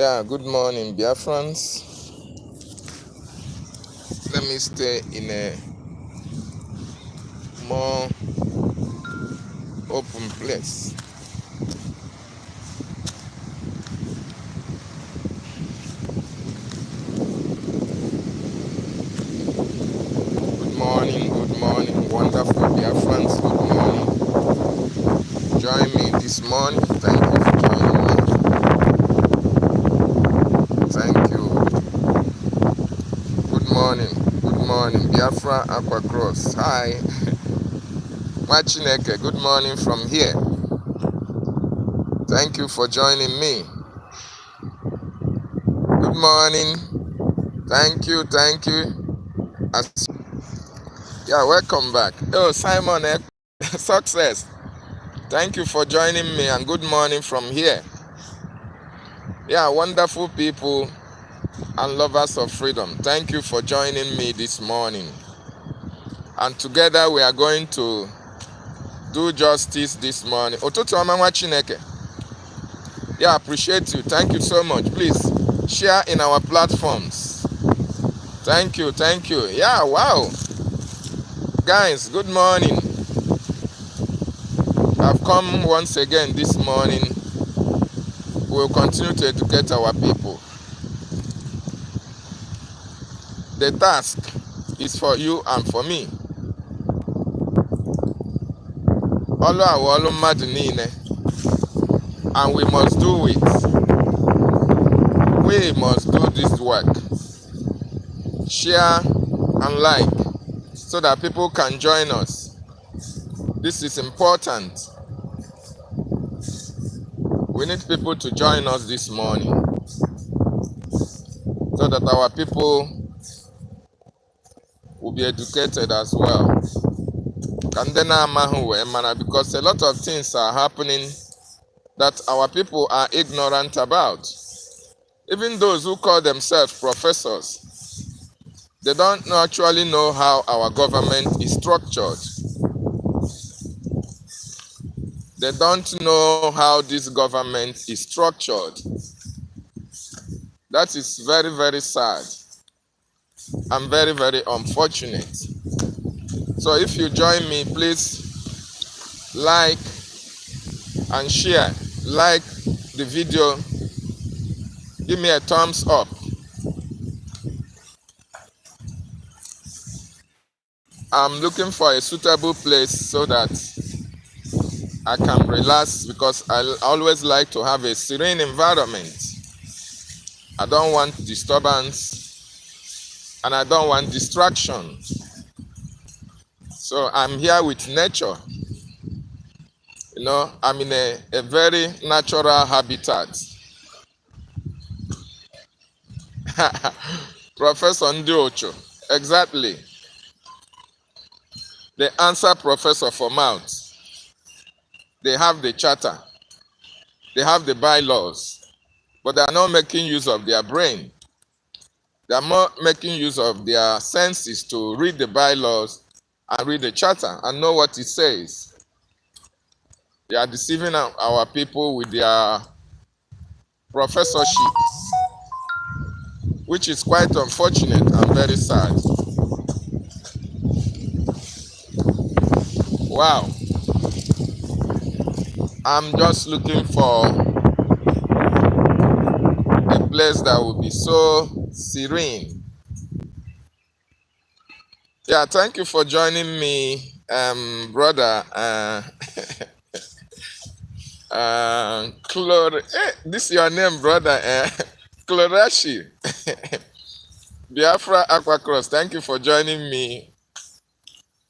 Yeah, good morning, Biafrans. Let me stay in a more open place. Good morning, wonderful Biafrans. Good morning. Join me this morning. Thank you for joining me. Thank you. Good morning, Biafra Aqua Cross. Hi. Machineke, good morning from here. Thank you for joining me. Good morning. Thank you. Yeah, welcome back. Oh, Simon, success. Thank you for joining me and good morning from here. Yeah, wonderful people and lovers of freedom. Thank you for joining me this morning. And together we are going to do justice this morning. Otutu Amamwa Chineke. Yeah, appreciate you. Thank you so much. Please share in our platforms. Thank you. Yeah, wow. Guys, good morning. I've come once again this morning. We'll continue to educate our people. The task is for you and for me. And we must do it. We must do this work. Share and like so that people can join us. This is important. We need people to join us this morning so that our people will be educated as well. Because a lot of things are happening that our people are ignorant about. Even those who call themselves professors, they don't actually know how our government is structured. They don't know how this government is structured. That is very, very sad and very, very unfortunate. So if you join me, please like and share. Like the video. Give me a thumbs up. I'm looking for a suitable place so that I can relax because I always like to have a serene environment. I don't want disturbance and I don't want distraction. So I'm here with nature. You know, I'm in a very natural habitat. Professor Ndiocho, exactly. The answer professor for mouth. They have the charter. They have the bylaws. But they are not making use of their brain. They are more making use of their senses to read the bylaws and read the charter and know what it says. They are deceiving our people with their professorship, which is quite unfortunate and very sad. Wow. I'm just looking for a place that will be so serene. Yeah, thank you for joining me, brother. This is your name, brother. Klorashi. Biafra Aquacross, thank you for joining me.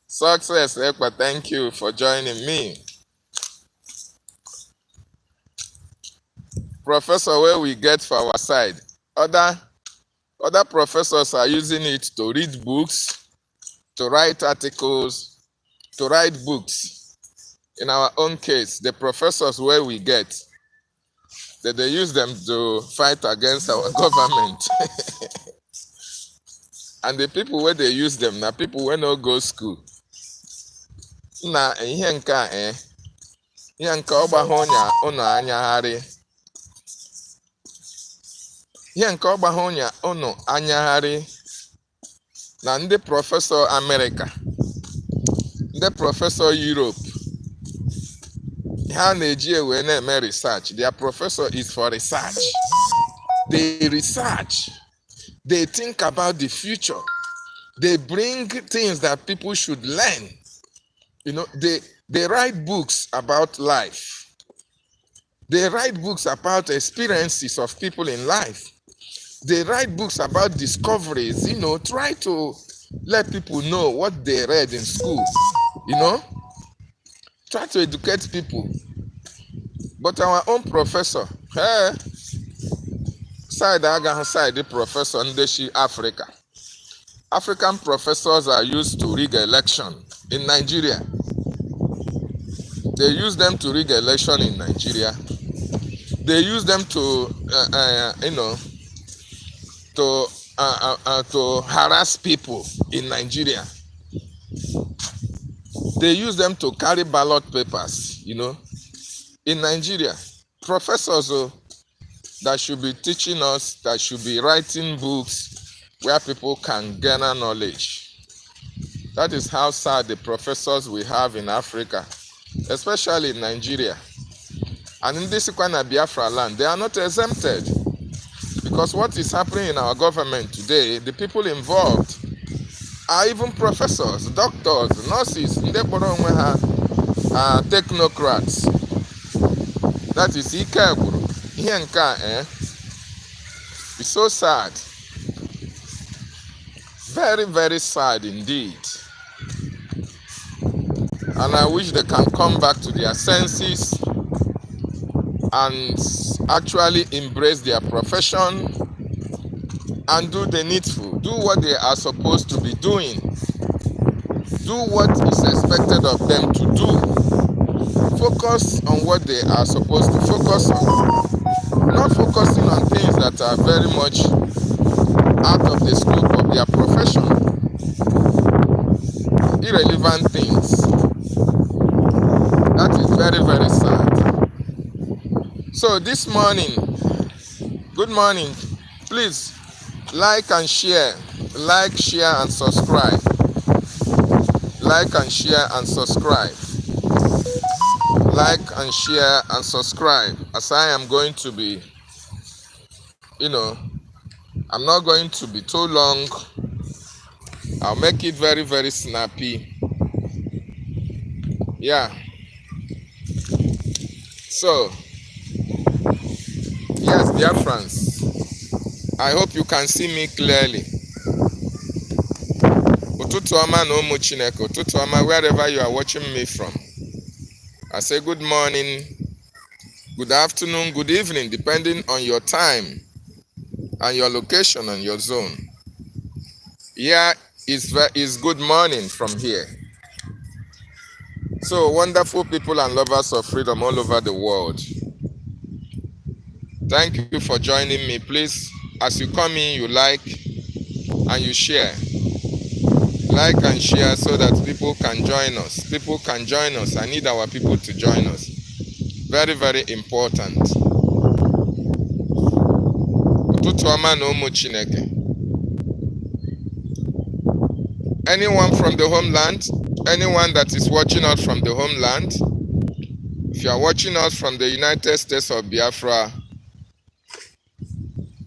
Success, Ekpa, thank you for joining me. Professor, where we get for our side. Other professors are using it to read books, to write articles, to write books. In our own case, the professors where we get, that they use them to fight against our government. And the people where they use them, now people where no go school. Na ihe nka ọgba honya ụnọ anyagharị. ihe nke ọ gbahụ ụnụ anyagharị na ndị prọfesọ Amerịka, ndị prọfesọ Europe, ha na-eji ewe na-eme research. Their professor is for research. They research. They think about the future. They bring things that people should learn. You know, they write books about life. They write books about experiences of people in life. They write books about discoveries, you know, try to let people know what they read in school, you know, try to educate people. But our own professor, side the professor in Africa. African professors are used to rig election in Nigeria. They use them to rig election in Nigeria. They use them to, you know, to harass people in Nigeria. They use them to carry ballot papers, you know, in Nigeria. Professors that should be teaching us, that should be writing books where people can gather knowledge. That is how sad the professors we have in Africa, especially in Nigeria. And in this Biafra land, they are not exempted. Because what is happening in our government today, the people involved are even professors, doctors, nurses, technocrats. That is Ikeburu. It's so sad. Very, very sad indeed. And I wish they can come back to their senses and actually embrace their profession and do the needful, do what they are supposed to be doing, do what is expected of them to do, focus on what they are supposed to focus on, not focusing on things that are very much out of the scope of their profession, irrelevant things. That is very, very sad. So this morning, good morning, please like and share, and subscribe, like and share and subscribe, like and share and subscribe, as I am going to be, you know, I'm not going to be too long. I'll make it very, very snappy. Yeah. So, yes, dear friends, I hope you can see me clearly. Ụtụtụ ọma na ụmụ Chineke, ụtụtụ ọma wherever you are watching me from. I say good morning, good afternoon, good evening, depending on your time and your location and your zone. Here is good morning from here. So wonderful people and lovers of freedom all over the world. Thank you for joining me. Please, as you come in, you like and you share. Like and share so that people can join us. People can join us. I need our people to join us. Very, very important. Ụtụtụ ọma na ụmụ Chineke. Anyone from the homeland? Anyone that is watching us from the homeland? If you are watching us from the United States of Biafra,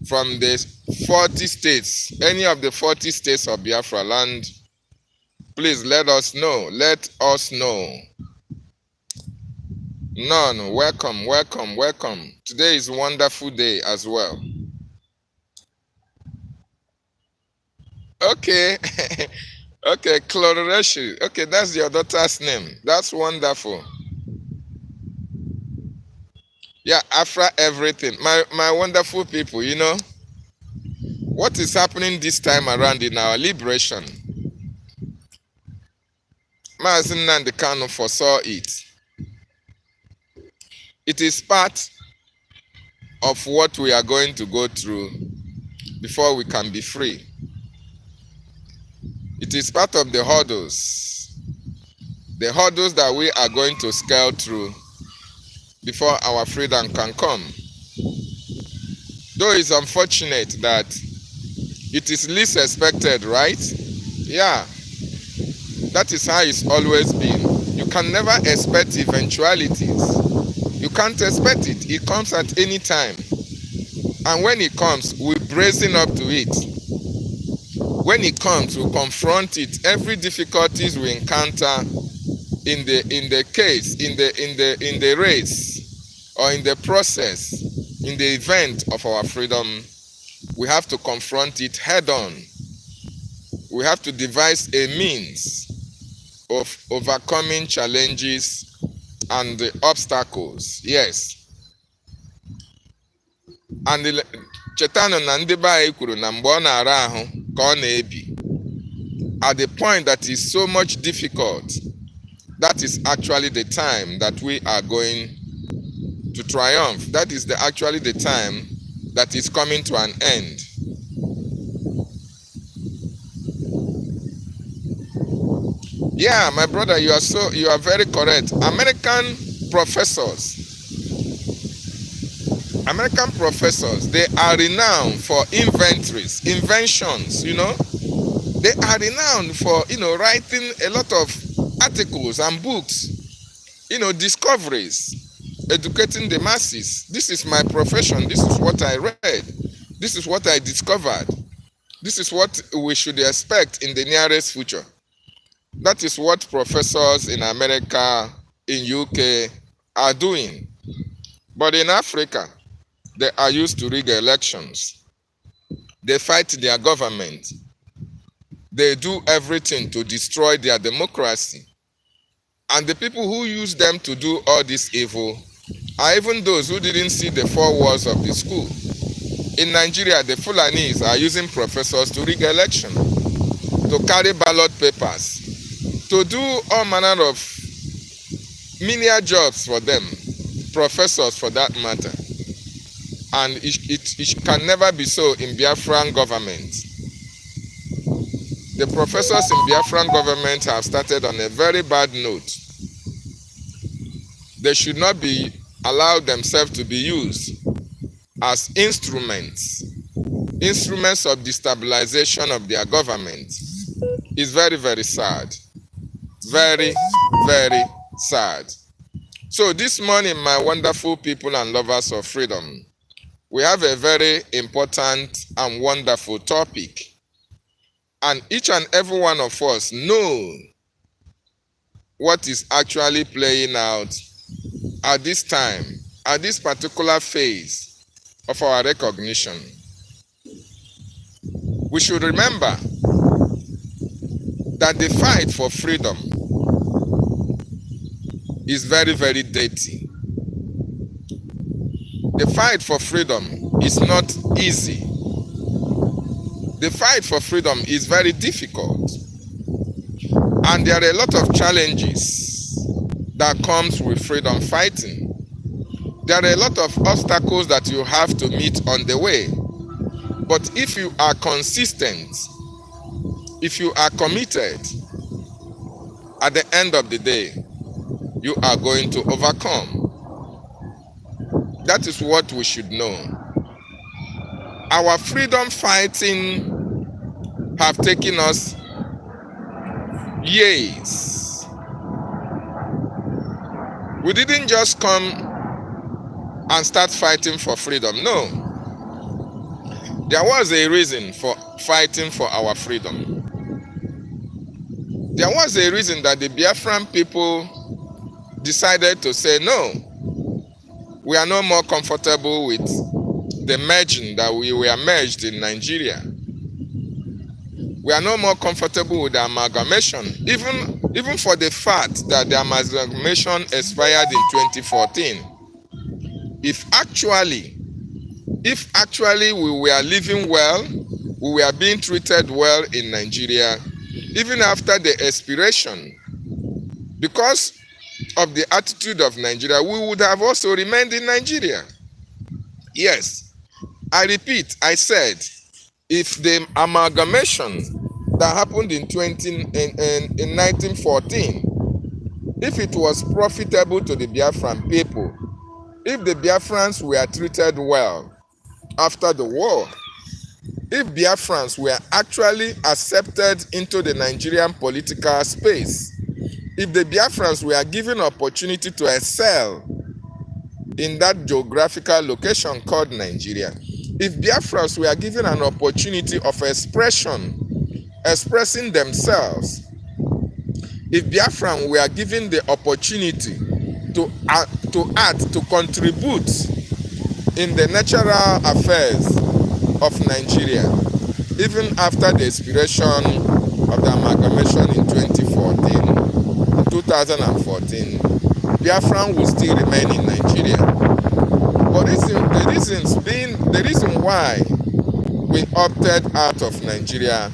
from the 40 states, any of the 40 states of Biafra land, please let us know. Let us know. None, welcome, welcome, welcome. Today is a wonderful day as well. Okay. Okay, Cloreshi. Okay, that's your daughter's name. That's wonderful. Yeah, after everything. My wonderful people, you know, what is happening this time around in our liberation? Maazị Nnamdi Kanu foresaw it. It is part of what we are going to go through before we can be free. It is part of the hurdles that we are going to scale through before our freedom can come. Though it's unfortunate that it is least expected, right? Yeah, that is how it's always been. You can never expect eventualities. You can't expect it. It comes at any time. And when it comes, we brazen up to it. When it comes, we confront it. Every difficulties we encounter in the case, in the race, or in the process, in the event of our freedom, we have to confront it head on. We have to devise a means of overcoming challenges and the obstacles. Yes. And Chetano na ndị be anyị kwuru na mgbe ọ na-ara ahụ ka ọ na-ebi. At the point that is so much difficult, that is actually the time that we are going to triumph. That is actually the time that is coming to an end. Yeah, my brother, you are very correct. American professors, they are renowned for inventions, you know. They are renowned for, writing a lot of articles and books, discoveries, educating the masses. This is my profession. This is what I read. This is what I discovered. This is what we should expect in the nearest future. That is what professors in America, in UK are doing. But in Africa, they are used to rig elections. They fight their government. They do everything to destroy their democracy. And the people who use them to do all this evil are even those who didn't see the four walls of the school. In Nigeria, the Fulanis are using professors to rig elections, to carry ballot papers, to do all manner of menial jobs for them, professors for that matter. And it can never be so in Biafran government. The professors in Biafran government have started on a very bad note. They should not be allowed themselves to be used as instruments of destabilization of their government. It's very, very sad. Very, very sad. So this morning, my wonderful people and lovers of freedom, we have a very important and wonderful topic. And each and every one of us know what is actually playing out at this time, at this particular phase of our recognition. We should remember that the fight for freedom is very, very dirty. The fight for freedom is not easy. The fight for freedom is very difficult. And there are a lot of challenges that comes with freedom fighting. There are a lot of obstacles that you have to meet on the way. But if you are consistent, if you are committed, at the end of the day, you are going to overcome. That is what we should know. Our freedom fighting have taken us years. We didn't just come and start fighting for freedom. No. There was a reason for fighting for our freedom. There was a reason that the Biafran people decided to say, no, we are no more comfortable with the merging that we were merged in Nigeria. We are no more comfortable with the amalgamation, even for the fact that the amalgamation expired in 2014. If actually we were living well, we were being treated well in Nigeria, even after the expiration, because of the attitude of Nigeria, we would have also remained in Nigeria. Yes, I repeat, I said, if the amalgamation that happened in 1914, if it was profitable to the Biafran people, if the Biafrans were treated well, after the war. If Biafrans were actually accepted into the Nigerian political space, if the Biafrans were given opportunity to excel in that geographical location called Nigeria, if Biafrans were given an opportunity of expressing themselves, if Biafrans were given the opportunity to contribute in the natural affairs of Nigeria, even after the expiration of the amalgamation in 2014, Biafran will still remain in Nigeria. But the reason why we opted out of Nigeria,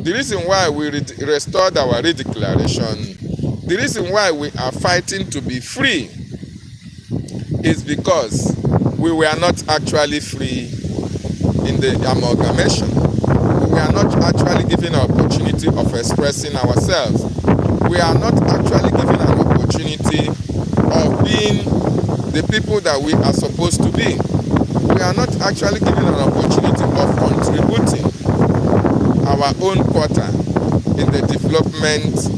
the reason why we restored our redeclaration, the reason why we are fighting to be free is because we were not actually free in the amalgamation. We are not actually given an opportunity of expressing ourselves. We are not actually given an opportunity of being the people that we are supposed to be. We are not actually given an opportunity of contributing our own quota in the development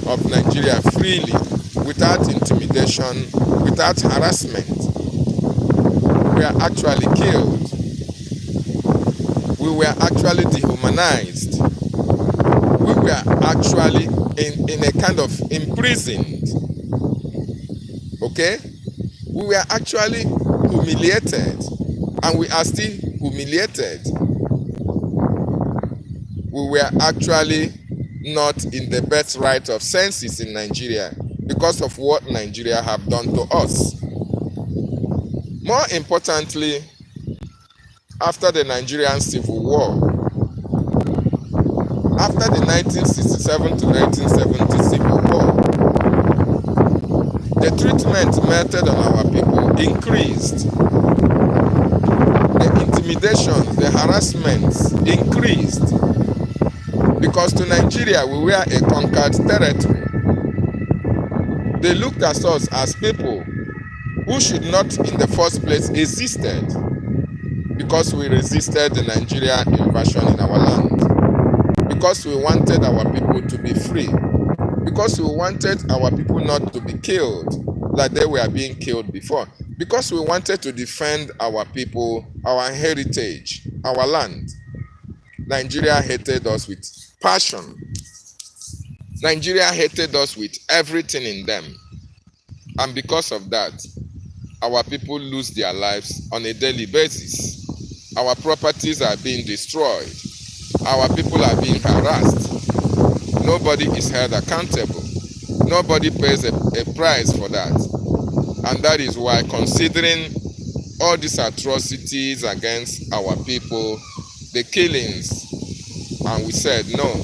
of Nigeria freely, without intimidation, without harassment. We are actually killed. We were actually dehumanized. We were actually in a kind of imprisoned. Okay? We were actually humiliated, and we are still humiliated. We were actually not in the birthright of senses in Nigeria because of what Nigeria have done to us. More importantly, after the Nigerian Civil War, after the 1967 to 1970 Civil War, the treatment meted on our people increased. The intimidations, the harassments increased. Because to Nigeria, we were a conquered territory. They looked at us as people who should not in the first place existed, because we resisted the Nigerian invasion in our land, because we wanted our people to be free, because we wanted our people not to be killed like they were being killed before, because we wanted to defend our people, our heritage, our land. Nigeria hated us with passion. Nigeria hated us with everything in them. And because of that, our people lose their lives on a daily basis. Our properties are being destroyed. Our people are being harassed. Nobody is held accountable. Nobody pays a price for that. And that is why, considering all these atrocities against our people, the killings, and we said, no,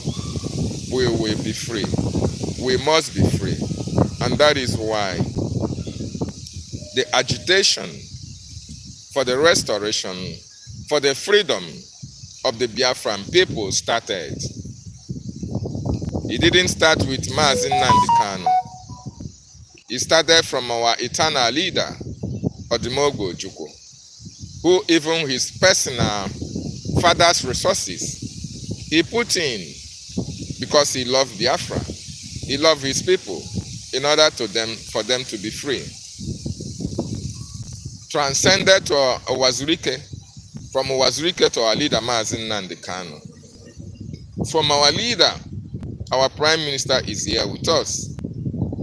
we will be free. We must be free. And that is why the agitation for the restoration, for the freedom of the Biafran people started. It didn't start with DavidNnannah. It started from our eternal leader, Ogechukwu, who even his personal father's resources he put in because he loved Biafra. He loved his people in order for them to be free. Transcended to Owazurike, from Owazurike to our leader, DavidNnannah. From our leader, our Prime Minister is here with us.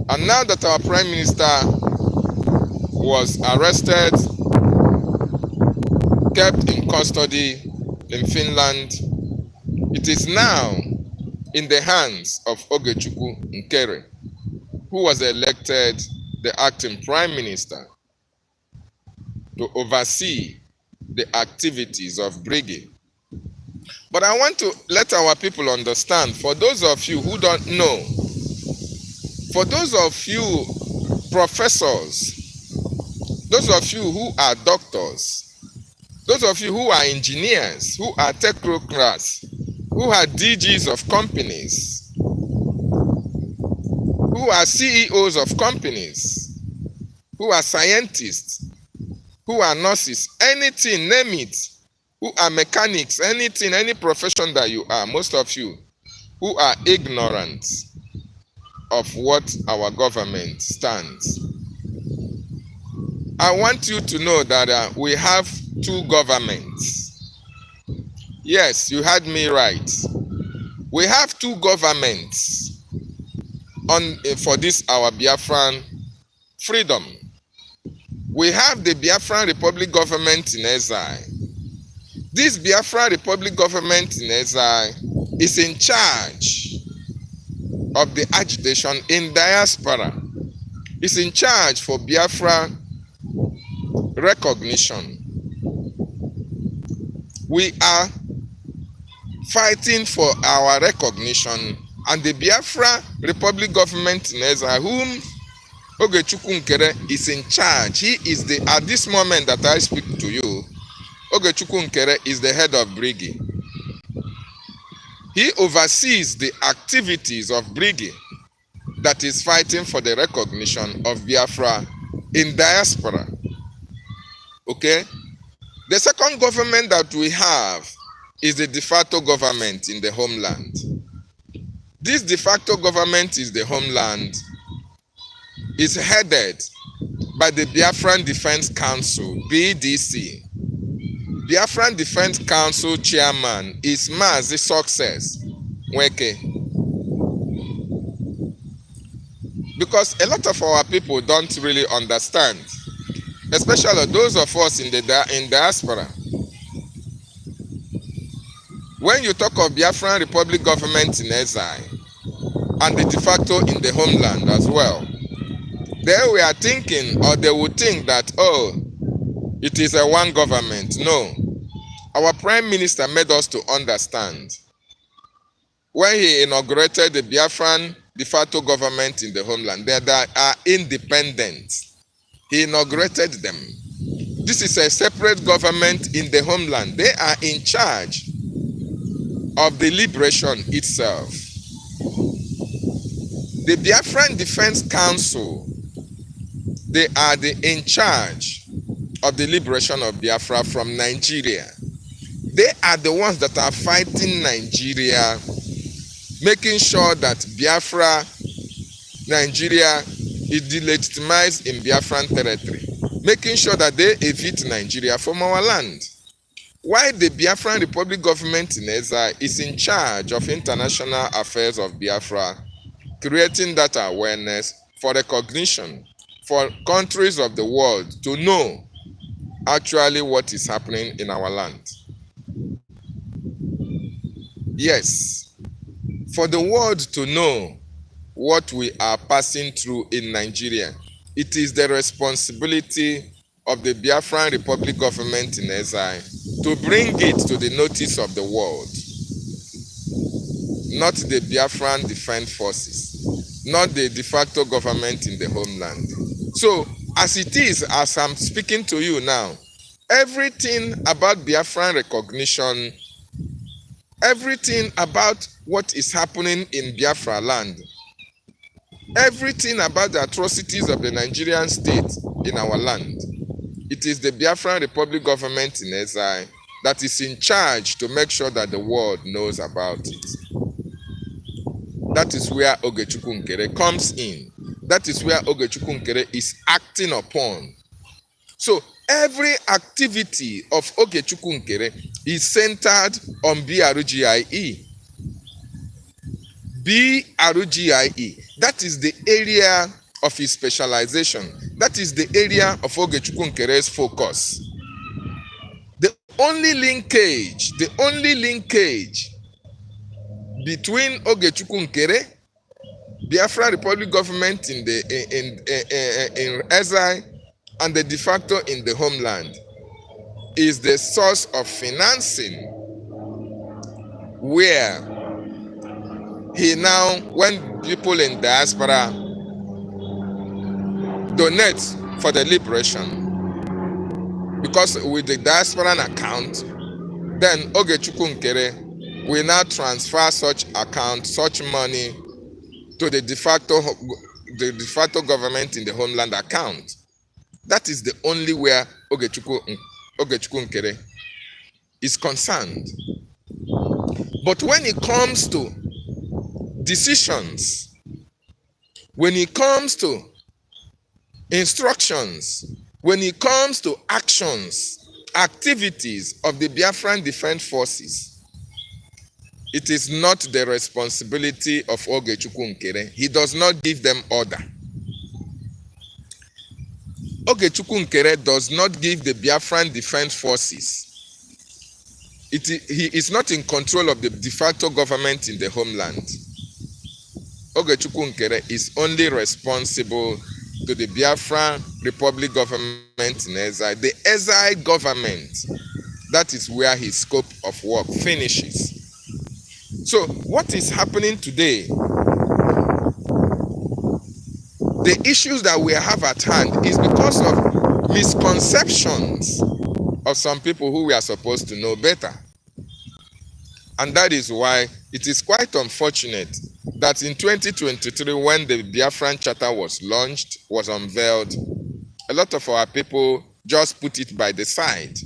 And now that our Prime Minister was arrested, kept in custody in Finland, it is now in the hands of Ogechukwu Nkere, who was elected the acting Prime Minister, to oversee the activities of BRGIE. But I want to let our people understand, for those of you who don't know, for those of you professors, those of you who are doctors, those of you who are engineers, who are technocrats, who are DGs of companies, who are CEOs of companies, who are scientists, who are nurses, anything, name it. who are mechanics, anything, any profession that you are, most of you who are ignorant of what our government stands. I want you to know that we have two governments. Yes, you heard me right. We have two governments for this our Biafran freedom. We have the Biafran Republic government in exile. This Biafran Republic government in exile is in charge of the agitation in diaspora. It's in charge for Biafra recognition. We are fighting for our recognition, and the Biafra Republic government in exile, whom Ogechukwu Nkere is in charge. He is at this moment that I speak to you, Ogechukwu Nkere is the head of BRGIE. He oversees the activities of BRGIE that is fighting for the recognition of Biafra in diaspora. Okay? The second government that we have is the de facto government in the homeland. This de facto government is the homeland is headed by the Biafran Defense Council, BDC. Biafran Defense Council chairman is Mazi Success Weke. Because a lot of our people don't really understand, especially those of us in diaspora. When you talk of Biafran Republic government in exile and the de facto in the homeland as well, they were thinking, or they would think that, oh, it is a one government. No. Our prime minister made us to understand when he inaugurated the Biafran de facto government in the homeland, they are independent. He inaugurated them. This is a separate government in the homeland. They are in charge of the liberation itself. The Biafran Defense Council, they are in charge of the liberation of Biafra from Nigeria. They are the ones that are fighting Nigeria, making sure that Biafra, Nigeria is delegitimized in Biafran territory, making sure that they evict Nigeria from our land. While the Biafran Republic government in exile is in charge of international affairs of Biafra, creating that awareness for recognition for countries of the world to know actually what is happening in our land. Yes, for the world to know what we are passing through in Nigeria, it is the responsibility of the Biafran Republic government in exile to bring it to the notice of the world, not the Biafran Defense Forces, not the de facto government in the homeland. So, as it is, as I'm speaking to you now, everything about Biafran recognition, everything about what is happening in Biafra land, everything about the atrocities of the Nigerian state in our land, it is the Biafran Republic government in exile that is in charge to make sure that the world knows about it. That is where Ogechukwu Nkere comes in. That is where Ogechukwu Nkere is acting upon. So every activity of Ogechukwu Nkere is centered on BRGIE. BRGIE. That is the area of his specialization. That is the area of Ogechukwu Nkere's focus. The only linkage between Ogechukwu Nkere, Biafra Republic government in exile, and the de facto in the homeland is the source of financing, where he now, when people in diaspora donate for the liberation, because with the diaspora account, then Ogechukwu Nkere will now transfer such account, such money to the de facto government in the homeland account. That is the only where Ogechukwu Nkere is concerned. But when it comes to decisions, when it comes to instructions, when it comes to actions, activities of the Biafran Defense Forces, it is not the responsibility of Ogechukwu Nkere. He does not give them order. Ogechukwu Nkere does not give the Biafran Defense Forces. He is not in control of the de facto government in the homeland. Ogechukwu Nkere is only responsible to the Biafran Republic government in exile. The exile government, that is where his scope of work finishes. So what is happening today, the issues that we have at hand is because of misconceptions of some people who we are supposed to know better. And that is why it is quite unfortunate that in 2023, when the Biafran Charter was launched, was unveiled, a lot of our people just put it by the side.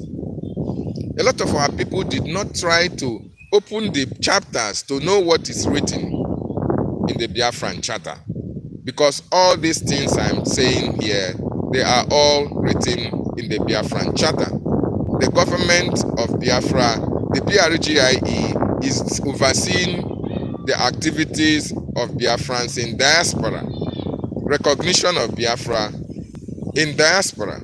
A lot of our people did not try to open the chapters to know what is written in the Biafran Charter. Because all these things I'm saying here, they are all written in the Biafran Charter. The government of Biafra, the BRGIE, is overseeing the activities of Biafrans in diaspora, recognition of Biafra in diaspora.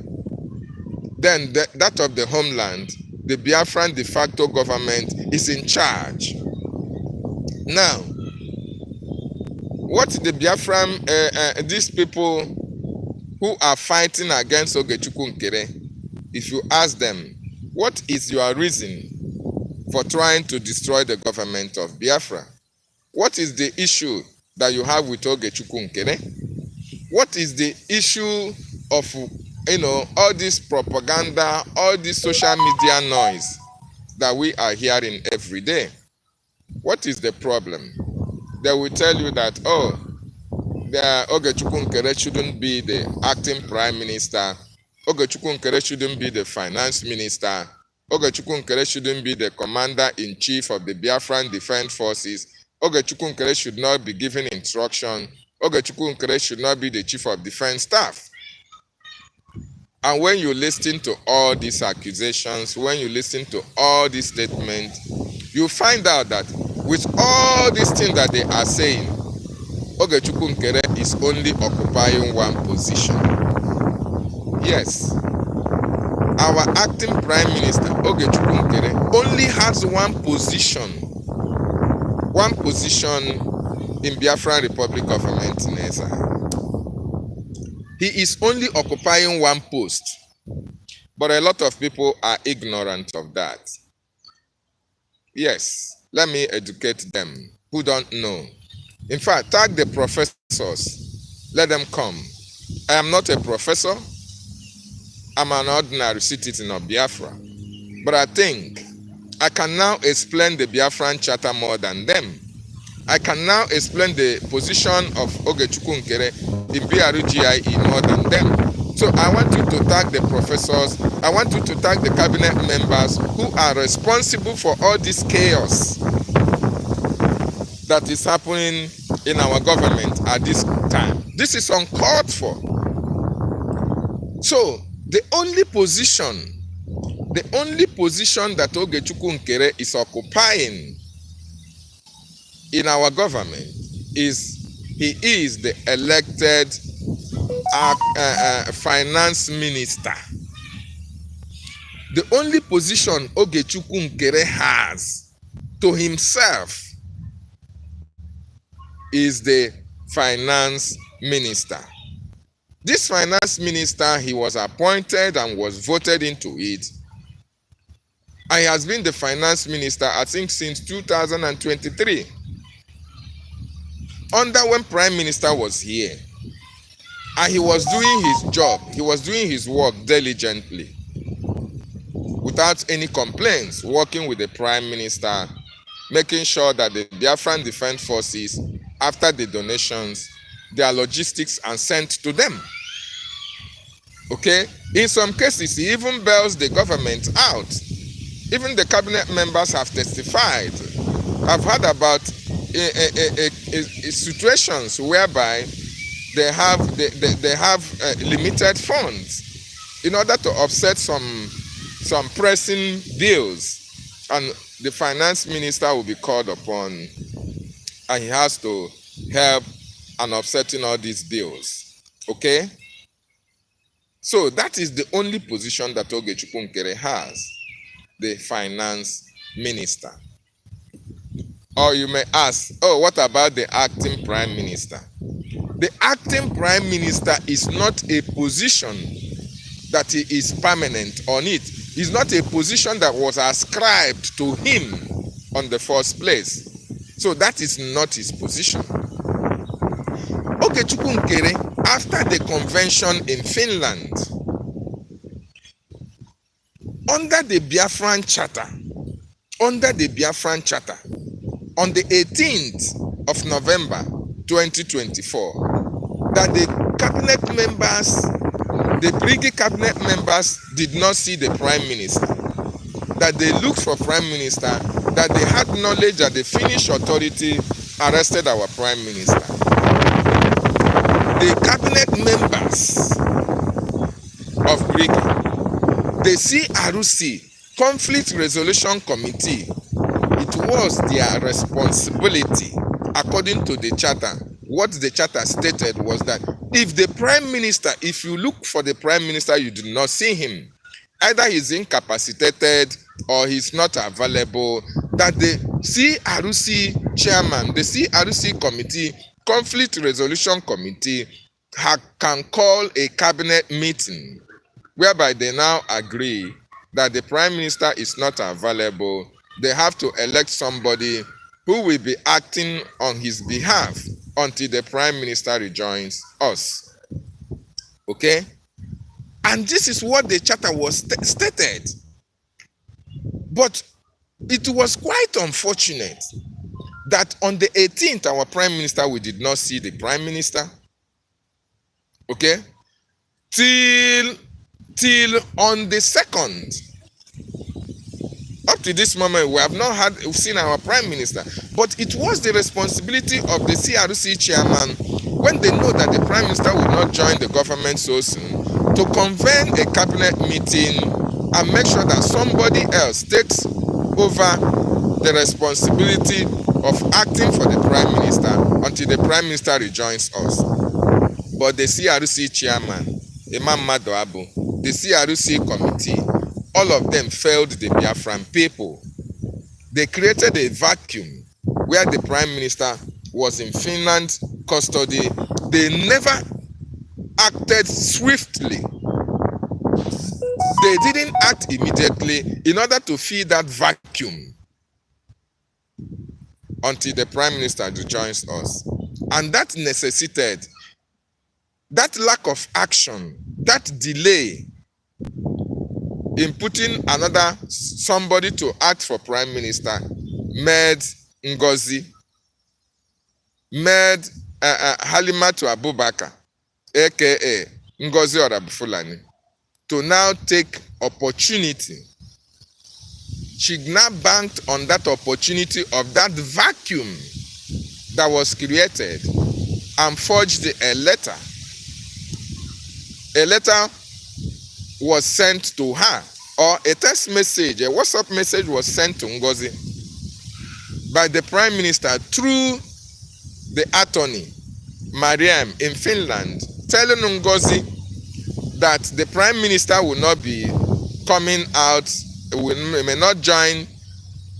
Then that of the homeland, the Biafran de facto government is in charge. Now, what the Biafran, these people who are fighting against Ogechukwu Nkere, if you ask them, what is your reason for trying to destroy the government of Biafra? What is the issue that you have with Ogechukwu Nkere? What is the issue of, all this propaganda, all this social media noise that we are hearing every day? What is the problem? They will tell you that, the Ogechukwu Nkere shouldn't be the acting prime minister. Ogechukwu Nkere shouldn't be the finance minister. Ogechukwu Nkere shouldn't be the commander-in-chief of the Biafran Defense Forces. Ogechukwu Nkere should not be given instruction. Ogechukwu Nkere should not be the chief of defense staff. And when you listen to all these accusations, when you listen to all these statements, you find out that with all these things that they are saying, Ogechukwu Nkere is only occupying one position. Yes, our acting prime minister, Ogechukwu Nkere, only has one position in Biafran Republic government in exile. He is only occupying one post, but a lot of people are ignorant of that. Yes, let me educate them who don't know. In fact, tag the professors, let them come. I am not a professor, I'm an ordinary citizen of Biafra, but I think I can now explain the Biafran Charter more than them. I can now explain the position of Ogechukwu Nkere in BRGIE more than them. So I want you to tag the professors, I want you to tag the cabinet members who are responsible for all this chaos that is happening in our government at this time. This is uncalled for. So the only position that Ogechukwu Nkere is occupying in our government is he is the elected finance minister. The only position Ogechukwu Nkere has to himself is the finance minister. This finance minister, he was appointed and was voted into it. And he has been the finance minister, I think, since 2023. Under when Prime Minister was here. And he was doing his job, he was doing his work diligently, without any complaints, working with the Prime Minister, making sure that the Biafran Defense Forces, after the donations, their logistics are sent to them. Okay? In some cases, he even bails the government out. Even the cabinet members have testified. I've heard about situations whereby they have limited funds in order to offset some pressing bills, and the finance minister will be called upon, and he has to help in offsetting all these bills. Okay? So that is the only position that Ogechukwu Nkere has, the finance minister. Or you may ask, oh, what about the acting prime minister? The acting prime minister is not a position that he is permanent on it. It's not a position that was ascribed to him on the first place. So that is not his position. Ogechukwu Nkere, after the convention in Finland, under the Biafran Charter, on the 18th of November 2024, that the cabinet members, the BRGIE cabinet members did not see the prime minister, that they looked for prime minister, that they had knowledge that the Finnish authority arrested our prime minister. The cabinet members of BRGIE, the CRC, Conflict Resolution Committee, it was their responsibility, according to the charter. What the charter stated was that if the prime minister, if you look for the prime minister, you do not see him, either he's incapacitated or he's not available, that the CRC chairman, the CRC committee, Conflict Resolution Committee, can call a cabinet meeting whereby they now agree that the prime minister is not available. They have to elect somebody who will be acting on his behalf until the prime minister rejoins us. Okay? And this is what the charter was stated. But it was quite unfortunate that on the 18th, our prime minister, we did not see the prime minister. Okay? Till on the 2nd, up to this moment, we have not seen our prime minister. But it was the responsibility of the CRC chairman, when they know that the prime minister will not join the government so soon, to convene a cabinet meeting and make sure that somebody else takes over the responsibility of acting for the prime minister until the prime minister rejoins us. But the CRC chairman, Imam Mado Abu, the CRC committee, all of them failed the Biafran people. They created a vacuum where the prime minister was in Finland's custody. They never acted swiftly. They didn't act immediately in order to fill that vacuum until the prime minister joins us. And that necessitated, that lack of action, that delay in putting somebody to act for prime minister, made Ngozi, made Halimatu Abubakar, aka Ngozi Orabufulani, to now take opportunity. She now banked on that opportunity of that vacuum that was created and forged a letter. A letter was sent to her, or a text message, a WhatsApp message was sent to Ngozi by the prime minister through the attorney, Mariam, in Finland, telling Ngozi that the prime minister will not be coming out, may not join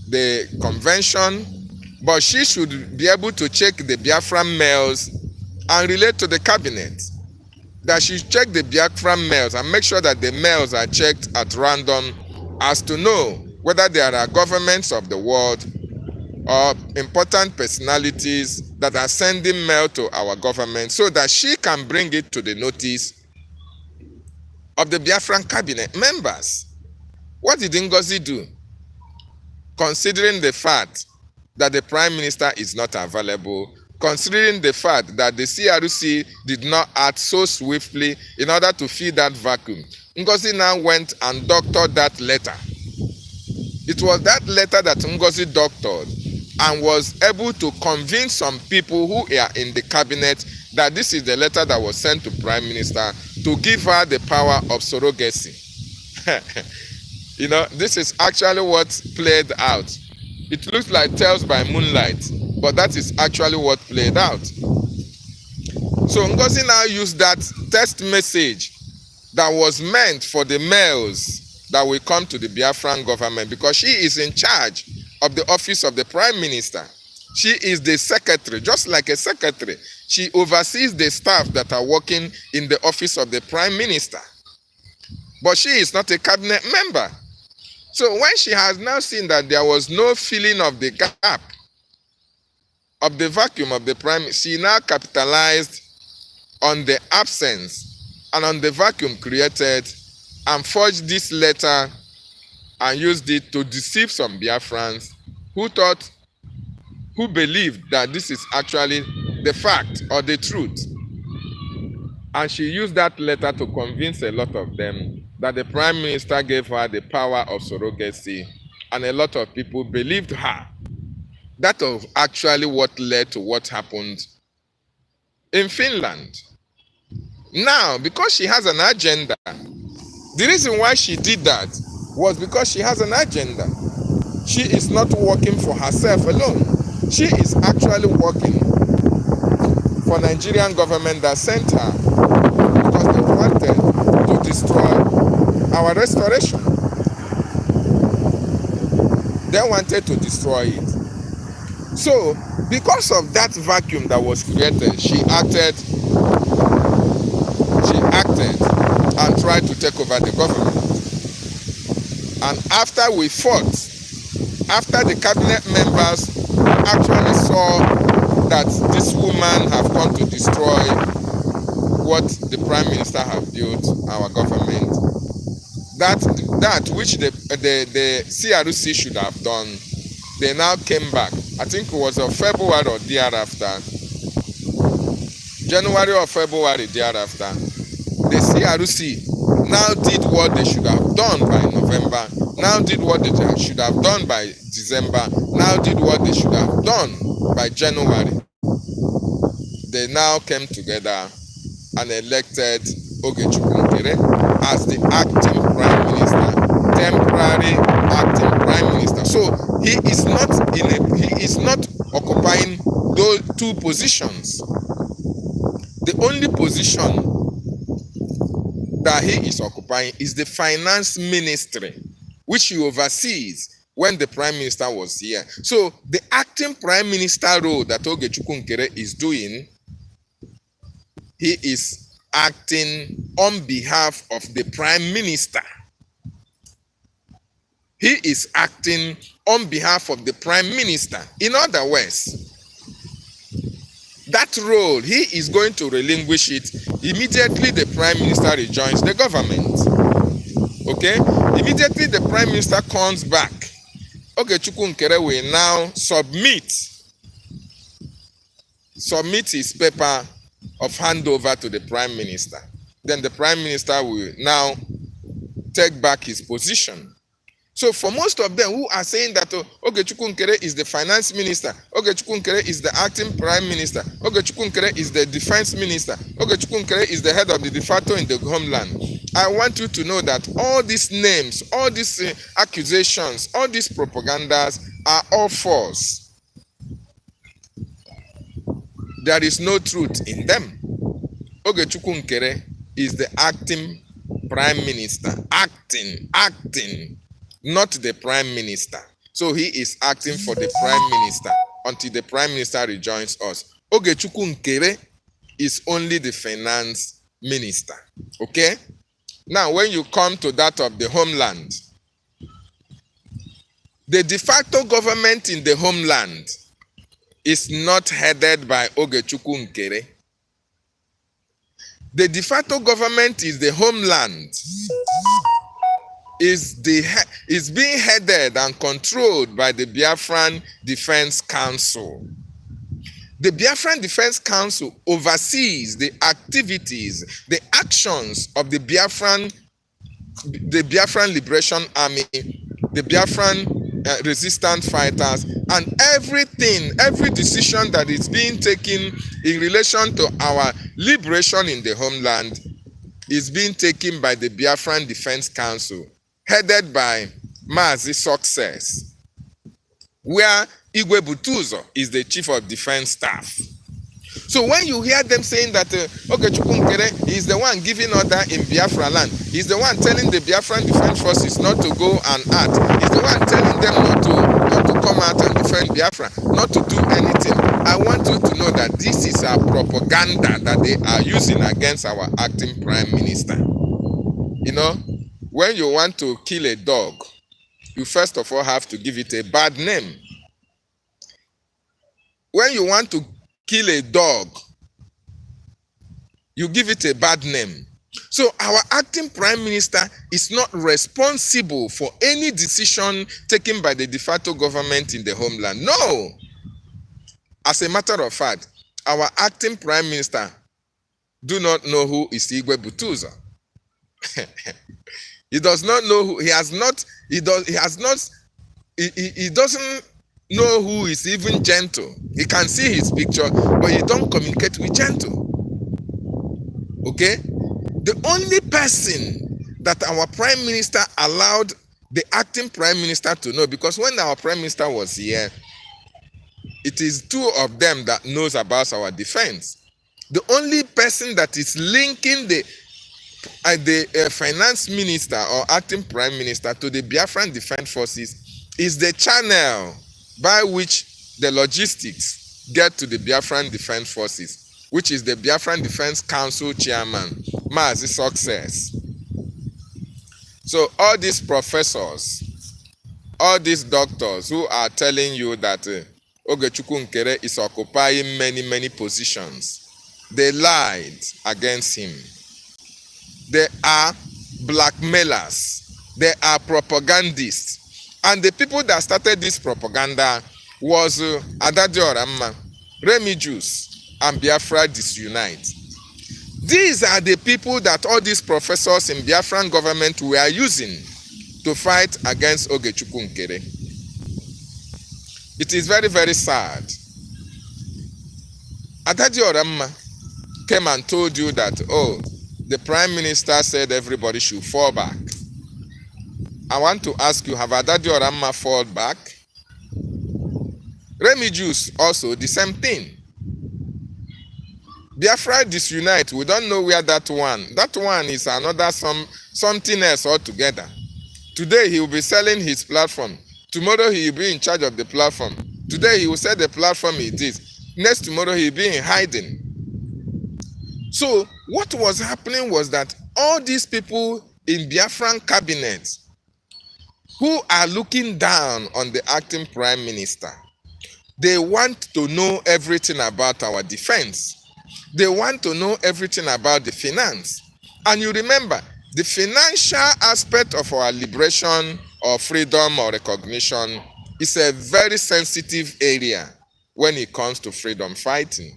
the convention, but she should be able to check the Biafran mails and relate to the cabinet. That she check the Biafran mails and make sure that the mails are checked at random as to know whether there are governments of the world or important personalities that are sending mail to our government, so that she can bring it to the notice of the Biafran cabinet members. What did Ngozi do? Considering the fact that the prime minister is not available, considering the fact that the CRC did not act so swiftly in order to fill that vacuum, Ngozi now went and doctored that letter It was that letter that Ngozi doctored and was able to convince some people who are in the cabinet that this is the letter that was sent to Prime Minister to give her the power of surrogacy. You know, this is actually what played out. It looks like Tales by Moonlight, but that is actually what played out. So Ngozi now used that text message that was meant for the males that will come to the Biafran government, because she is in charge of the office of the Prime Minister. She is the secretary, just like a secretary. She oversees the staff that are working in the office of the Prime Minister. But she is not a cabinet member. So when she has now seen that there was no filling of the gap, of the vacuum of the Prime, she now capitalized on the absence and on the vacuum created and forged this letter and used it to deceive some Biafrans who believed that this is actually the fact or the truth. And she used that letter to convince a lot of them that the Prime Minister gave her the power of surrogacy, and a lot of people believed her. That was actually what led to what happened in Finland. Now, because she has an agenda, the reason why she did that was because she has an agenda. She is not working for herself alone. She is actually working for Nigerian government that sent her because they wanted to destroy our restoration. They wanted to destroy it. So, because of that vacuum that was created, she acted and tried to take over the government. And after we fought, after the cabinet members actually saw that this woman have come to destroy what the Prime Minister have built, our government, that which the CRC should have done, they now came back. I think it was of February or thereafter, January or February thereafter, the CRC now did what they should have done by November, now did what they should have done by December, now did what they should have done by January. They now came together and elected Ogechukwu Nkere as the acting Prime Minister, temporary acting Prime Minister. So he is not occupying those two positions. The only position that he is occupying is the finance ministry, which he oversees when the Prime Minister was here. So the acting Prime Minister role that Ogechukwu Nkere is doing, he is acting on behalf of the Prime Minister. He is acting on behalf of the Prime Minister. In other words, that role, he is going to relinquish it immediately the Prime Minister rejoins the government. Okay? Immediately the Prime Minister comes back, Ogechukwu Nkere will now submit his paper of handover to the Prime Minister. Then the Prime Minister will now take back his position. So for most of them who are saying that Ogechukwu Nkere is the finance minister, Ogechukwu Nkere is the acting prime minister, Ogechukwu Nkere is the defense minister, Ogechukwu Nkere is the head of the DeFacto in the homeland, I want you to know that all these names, all these accusations, all these propagandas are all false. There is no truth in them. Ogechukwu Nkere is the acting prime minister, acting. Not the Prime Minister. So he is acting for the Prime Minister until the Prime Minister rejoins us. Ogechukwu Nkere is only the Finance Minister. Okay? Now, when you come to that of the homeland, the de facto government in the homeland is not headed by Ogechukwu Nkere. The de facto government is the homeland. Is being headed and controlled by the Biafran Defense Council. The Biafran Defense Council oversees the activities, the actions of the Biafran Liberation Army, the Biafran resistant fighters, and everything, every decision that is being taken in relation to our liberation in the homeland is being taken by the Biafran Defense Council, headed by Mazi Success, where Igwe Butuzo is the Chief of Defense Staff. So when you hear them saying that Ogechukwu Nkere is the one giving order in Biafra land, he's the one telling the Biafran Defense Forces not to go and act, he's the one telling them not to come out and defend Biafra, not to do anything. I want you to know that this is a propaganda that they are using against our acting Prime Minister. You know, when you want to kill a dog, you first of all have to give it a bad name. When you want to kill a dog, you give it a bad name. So our acting Prime Minister is not responsible for any decision taken by the de facto government in the homeland. No. As a matter of fact, our acting Prime Minister do not know who is Igwe Butuzo. He does not know who, he doesn't know who is even Gentle. He can see his picture, but he don't communicate with Gentle. Okay? The only person that our Prime Minister allowed the acting Prime Minister to know, because when our Prime Minister was here, it is two of them that knows about our defense. The only person that is linking the finance minister or acting Prime Minister to the Biafran Defense Forces is the channel by which the logistics get to the Biafran Defense Forces, which is the Biafran Defense Council Chairman, Mazi Success. So all these professors, all these doctors who are telling you that Ogechukwu Nkere is occupying many positions, they lied against him. They are blackmailers. They are propagandists. And the people that started this propaganda was Adadio Ramma, Remi Juice, and Biafra Disunite. These are the people that all these professors in Biafran government were using to fight against Ogechukwu Nkere. It is very sad. Adadio Ramma came and told you that, oh, the Prime Minister said everybody should fall back. I want to ask you, have Adadio Ramma fall back? Remi Juice also the same thing. Biafra Disunite, we don't know where that one is another something else altogether. Today he will be selling his platform. Tomorrow he will be in charge of the platform. Today he will say the platform it is. Next tomorrow he will be in hiding. So what was happening was that all these people in Biafran cabinet who are looking down on the acting Prime Minister, they want to know everything about our defense. They want to know everything about the finance. And you remember, the financial aspect of our liberation or freedom or recognition is a very sensitive area when it comes to freedom fighting.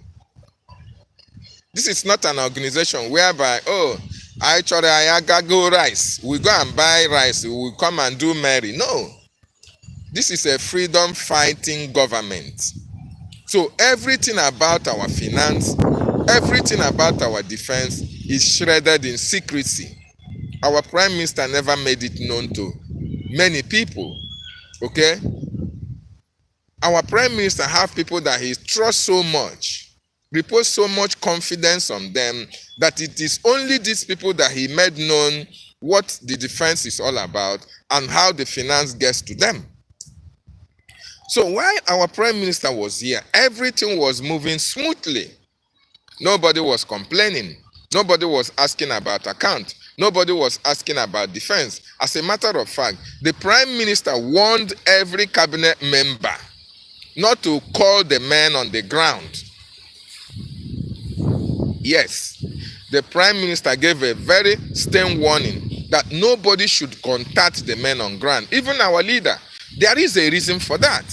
This is not an organization whereby, oh, I go rice. We go and buy rice. We will come and do merry. No. This is a freedom fighting government. So everything about our finance, everything about our defense is shredded in secrecy. Our Prime Minister never made it known to many people. Okay? Our Prime Minister have people that he trusts so much, repose so much confidence on them, that it is only these people that he made known what the defense is all about and how the finance gets to them. So while our Prime Minister was here, everything was moving smoothly. Nobody was complaining. Nobody was asking about account. Nobody was asking about defense. As a matter of fact, the Prime Minister warned every cabinet member not to call the men on the ground. Yes, the Prime Minister gave a very stern warning that nobody should contact the men on ground, even our leader. There is a reason for that.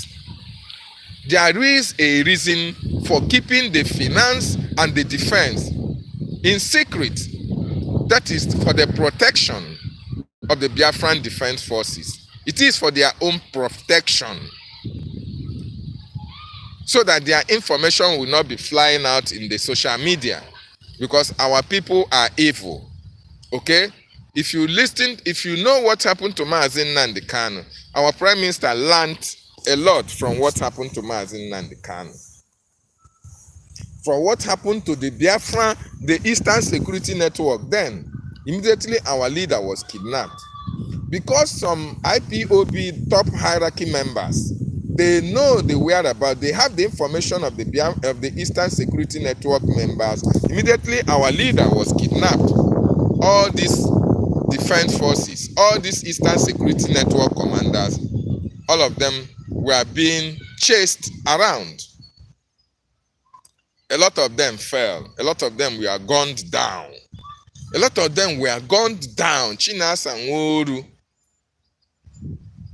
There is a reason for keeping the finance and the defense in secret. That is for the protection of the Biafran Defense Forces. It is for their own protection, so that their information will not be flying out in the social media, because our people are evil. Okay? If you know what happened to Mazi Nnamdi Kanu, our Prime Minister learned a lot from what happened to Mazi Nnamdi Kanu. From what happened to the Biafra, the Eastern Security Network, then immediately our leader was kidnapped. Because some IPOB top hierarchy members, they know the whereabouts, they have the information of the Eastern Security Network members. Immediately our leader was kidnapped. All these defense forces, all these Eastern Security Network commanders, all of them were being chased around. A lot of them fell. A lot of them were gunned down. A lot of them were gunned down. Chinas and Woru,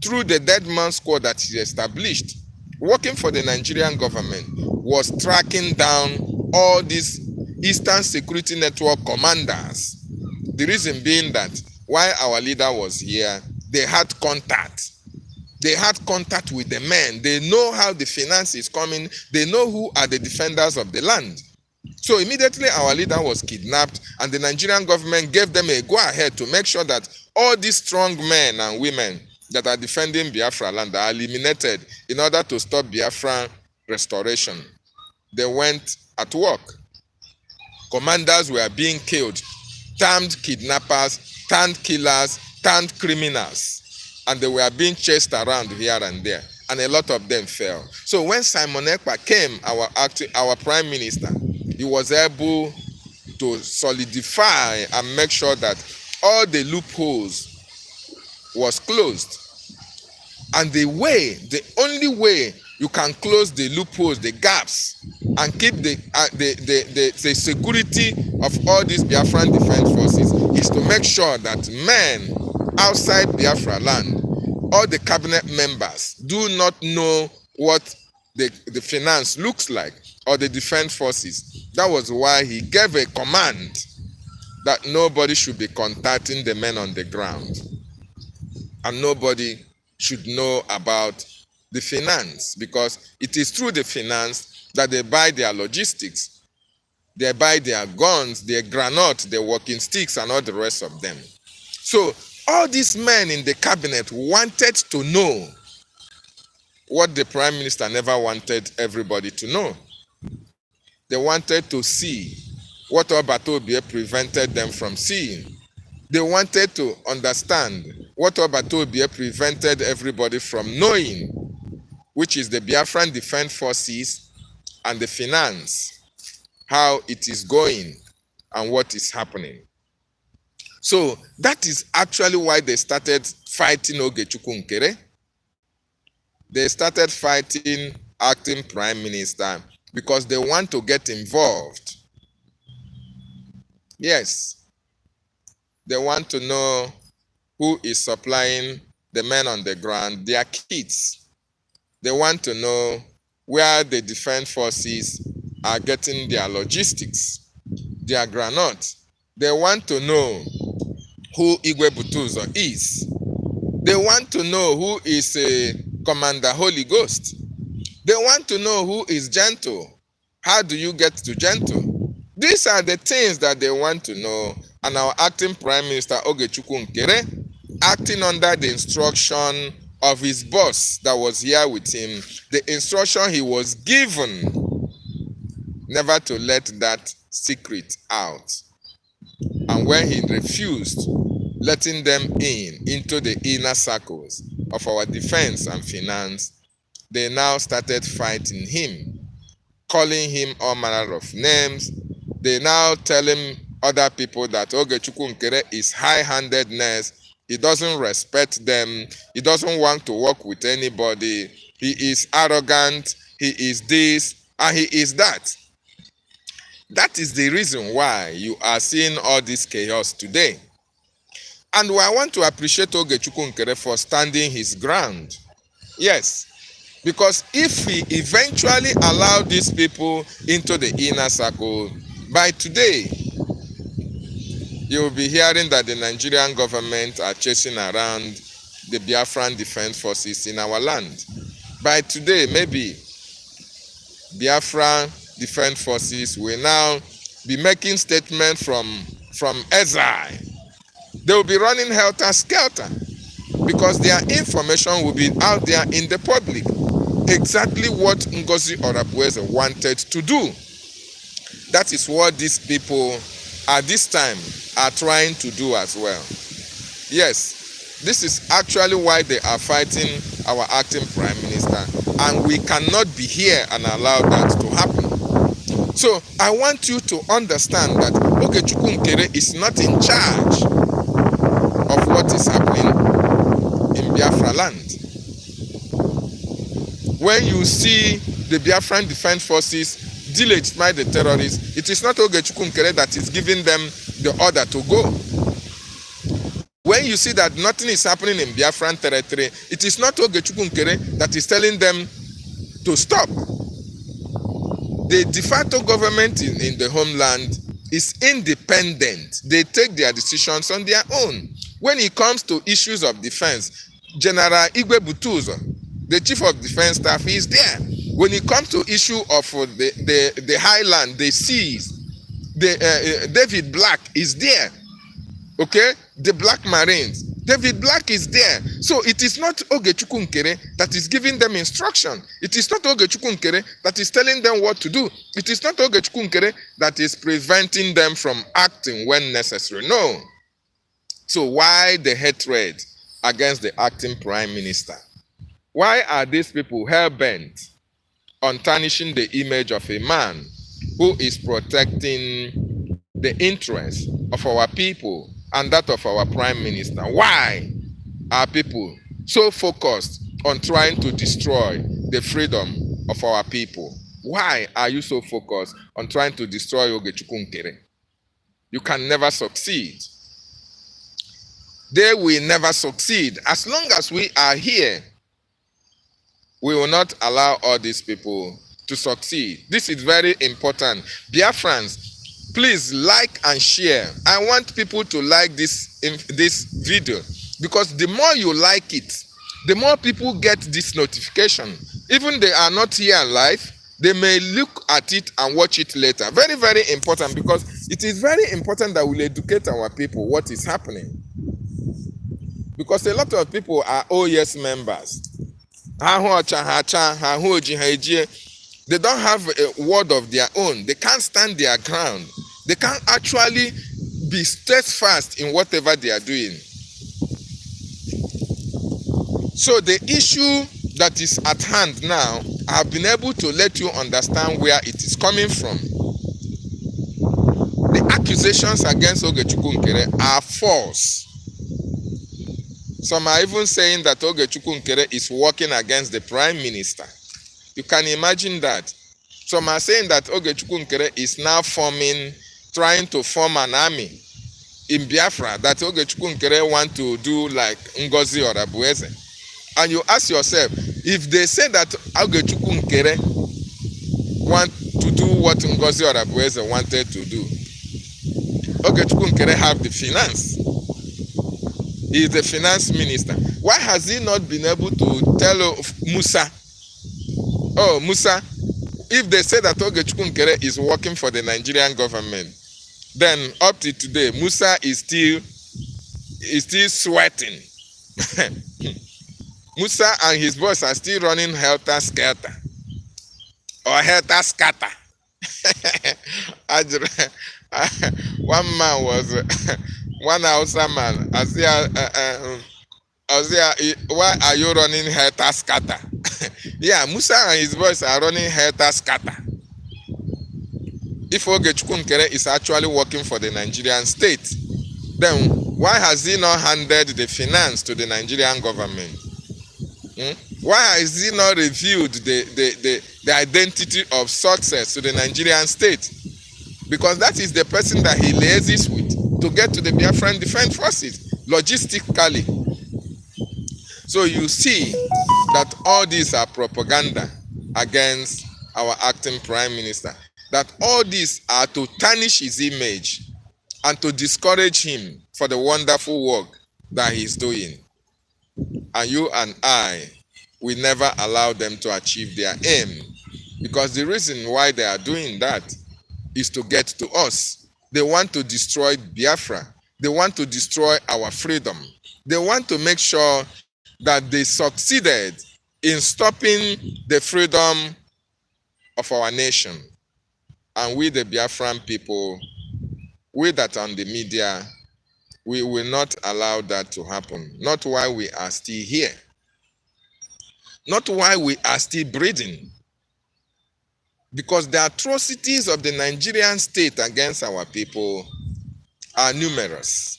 through the dead man squad that he established, working for the Nigerian government, was tracking down all these Eastern Security Network commanders. The reason being that while our leader was here, they had contact. They had contact with the men. They know how the finance is coming. They know who are the defenders of the land. So immediately our leader was kidnapped, and the Nigerian government gave them a go-ahead to make sure that all these strong men and women that are defending Biafra land are eliminated in order to stop Biafran restoration. They went at work. Commanders were being killed. Termed kidnappers, turned killers, turned criminals. And they were being chased around here and there. And a lot of them fell. So when Simon Ekpa came, our prime minister, he was able to solidify and make sure that all the loopholes was closed. And the only way you can close the loopholes, the gaps, and keep the security of all these Biafran defense forces is to make sure that men outside Biafra land, all the cabinet members, do not know what the finance looks like, or the defense forces. That was why he gave a command that nobody should be contacting the men on the ground, and nobody should know about the finance, because it is through the finance that they buy their logistics, they buy their guns, their granite, their walking sticks, and all the rest of them. So all these men in the cabinet wanted to know what the prime minister never wanted everybody to know. They wanted to see what Obatobie prevented them from seeing. They wanted to understand what Obatobie prevented everybody from knowing, which is the Biafran Defense Forces and the finance, how it is going and what is happening. So that is actually why they started fighting Ogechukwu Nkere. They started fighting acting prime minister because they want to get involved. Yes, they want to know who is supplying the men on the ground their kits. They want to know where the defense forces are getting their logistics, their granite. They want to know who Igwe Butuzo is. They want to know who is Commander Holy Ghost. They want to know who is Gentle. How do you get to Gentle? These are the things that they want to know. And our acting Prime Minister Ogechukwu Nkere, acting under the instruction of his boss that was here with him, the instruction he was given never to let that secret out. And when he refused letting them into the inner circles of our defense and finance, they now started fighting him, calling him all manner of names. They now tell him other people that Ogechukwu Nkere is high-handedness. He doesn't respect them. He doesn't want to work with anybody. He is arrogant. He is this and he is that. That is the reason why you are seeing all this chaos today. And I want to appreciate Ogechukwu Nkere for standing his ground. Yes, because if he eventually allowed these people into the inner circle, by today, you will be hearing that the Nigerian government are chasing around the Biafran Defense Forces in our land. By today, maybe Biafran Defense Forces will now be making statements from exile. They will be running helter-skelter because their information will be out there in the public. Exactly what Ngozi Orabueze wanted to do. That is what these people at this time are trying to do as well. Yes, this is actually why they are fighting our acting prime minister, and we cannot be here and allow that to happen. So I want you to understand that Ogechukwu Nkere is not in charge of what is happening in Biafra land. When you see the Biafran Defense Forces delegitimate the terrorists, it is not Ogechukwu Nkere that is giving them the order to go. When you see that nothing is happening in Biafran territory, it is not Ogechukwu Nkere that is telling them to stop. The de facto government in the homeland is independent. They take their decisions on their own. When it comes to issues of defense, General Igwe Butuzo, the chief of defense staff, is there. When it comes to issue of the highland, the seas, David Black is there. Okay, the Black Marines, David Black is there. So it is not Ogechukwu Nkere that is giving them instruction. It is not Ogechukwu Nkere that is telling them what to do. It is not Ogechukwu Nkere that is preventing them from acting when necessary. No. So why the hatred against the acting prime minister? Why are these people hell-bent on tarnishing the image of a man who is protecting the interests of our people and that of our prime minister? Why are people so focused on trying to destroy the freedom of our people? Why are you so focused on trying to destroy Ogechukwu Nkere? You can never succeed. They will never succeed. As long as we are here, we will not allow all these people to succeed. This is very important. Biafrans, please like and share. I want people to like this video, because the more you like it, the more people get this notification. Even they are not here live, they may look at it and watch it later. Very, very important, because it is very important that we educate our people what is happening. Because a lot of people are OES members. They don't have a word of their own. They can't stand their ground. They can't actually be steadfast in whatever they are doing. So the issue that is at hand now, I have been able to let you understand where it is coming from. The accusations against Ogechukwu Nkere are false. Some are even saying that Ogechukwu Nkere is working against the prime minister. You can imagine that. Some are saying that Ogechukwu Nkere is now trying to form an army in Biafra, that Ogechukwu Nkere want to do like Ngozi Orabueze. And you ask yourself, if they say that Ogechukwu Nkere want to do what Ngozi Orabueze wanted to do, Ogechukwu Nkere have the finance. He is the finance minister. Why has he not been able to tell Musa, oh, Musa, if they say that Ogechukwu Nkere is working for the Nigerian government, then up to today, Musa is still sweating. Musa and his boss are still running helter-skelter. Or helter-scatter. One man was... one Hausa man, why are you running helter-scatter? Yeah, Musa and his boys are running helter-scatter. If Ogechukwu Nkere is actually working for the Nigerian state, then why has he not handed the finance to the Nigerian government? Why has he not revealed the identity of success to the Nigerian state? Because that is the person that he liaises with to get to the Biafran Defense Forces logistically. So you see that all these are propaganda against our acting prime minister. That all these are to tarnish his image and to discourage him for the wonderful work that he's doing. And you and I, we never allow them to achieve their aim. Because the reason why they are doing that is to get to us. They want to destroy Biafra. They want to destroy our freedom. They want to make sure that they succeeded in stopping the freedom of our nation. And we, the Biafran people, we that are on the media, we will not allow that to happen. Not while we are still here. Not while we are still breathing. Because the atrocities of the Nigerian state against our people are numerous.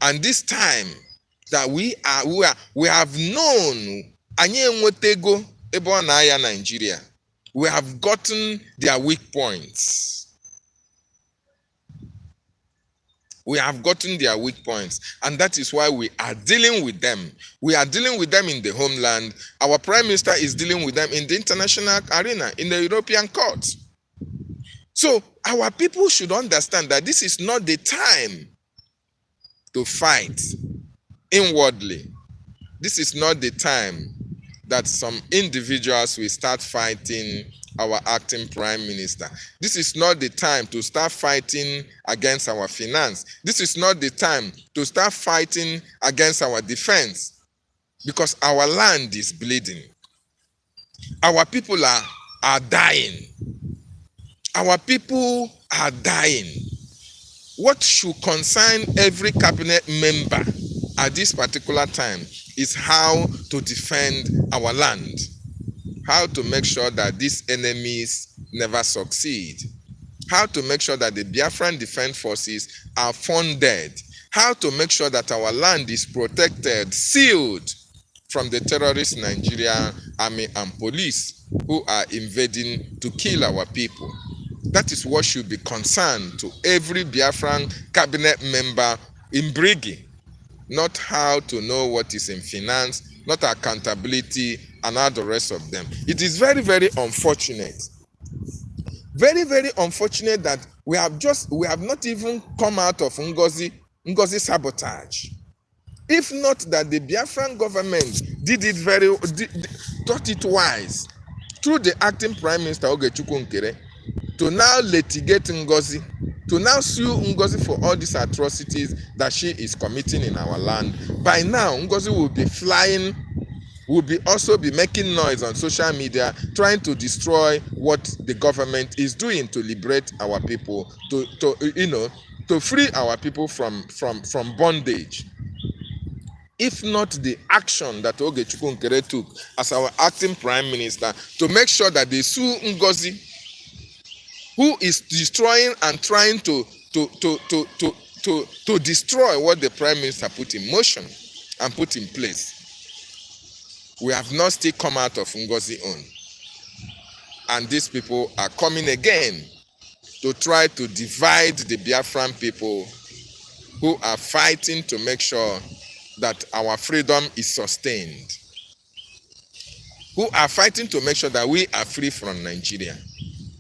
And this time that we have known anyị enwetego ebe ọ na-aya Nigeria, we have gotten their weak points. We have gotten their weak points, and that is why we are dealing with them. We are dealing with them in the homeland. Our Prime Minister is dealing with them in the international arena, in the European court. So our people should understand that this is not the time to fight inwardly. This is not the time that some individuals will start fighting our acting prime minister. This is not the time to start fighting against our finance. This is not the time to start fighting against our defense, because our land is bleeding. Our people are dying. Our people are dying. What should concern every cabinet member at this particular time is how to defend our land, how to make sure that these enemies never succeed, how to make sure that the Biafran Defense Forces are funded, how to make sure that our land is protected, sealed from the terrorist Nigerian army and police who are invading to kill our people. That is what should be concerned to every Biafran cabinet member in BRGIE. Not how to know what is in finance, not accountability, and all the rest of them. It is very, very unfortunate. Very, very unfortunate that we have not even come out of Ngozi sabotage. If not that the Biafran government thought it wise through the acting Prime Minister Ogechukwu Nkere to now litigate Ngozi, to now sue Ngozi for all these atrocities that she is committing in our land. By now, Ngozi will be flying, will also be making noise on social media, trying to destroy what the government is doing to liberate our people, to free our people from bondage. If not the action that Ogechukwu Nkere took as our acting prime minister to make sure that they sue Ngozi, who is destroying and trying to destroy what the prime minister put in motion and put in place. We have not still come out of Ngozi own. And these people are coming again to try to divide the Biafran people who are fighting to make sure that our freedom is sustained, who are fighting to make sure that we are free from Nigeria.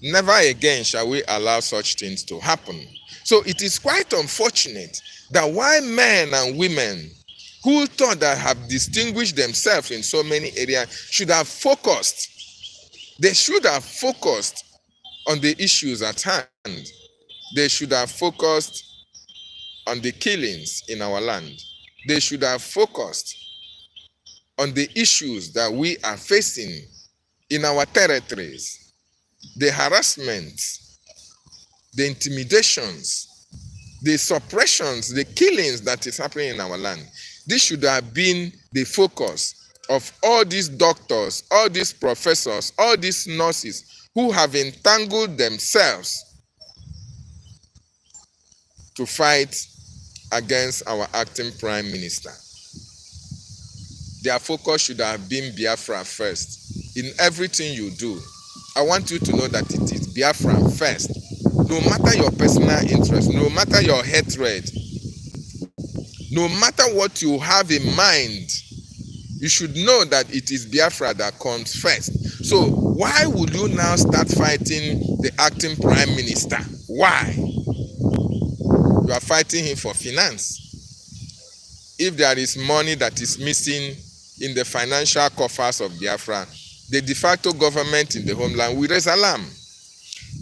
Never again shall we allow such things to happen. So it is quite unfortunate that while men and women who thought that have distinguished themselves in so many areas should have focused, they should have focused on the issues at hand. They should have focused on the killings in our land. They should have focused on the issues that we are facing in our territories. The harassment, the intimidations, the suppressions, the killings that is happening in our land. This should have been the focus of all these doctors, all these professors, all these nurses who have entangled themselves to fight against our acting prime minister. Their focus should have been Biafra first. In everything you do, I want you to know that it is Biafra first. No matter your personal interest, no matter your hatred, no matter what you have in mind, you should know that it is Biafra that comes first. So why would you now start fighting the acting prime minister? Why? You are fighting him for finance. if there is money that is missing in the financial coffers of Biafra, the de facto government in the homeland will raise alarm.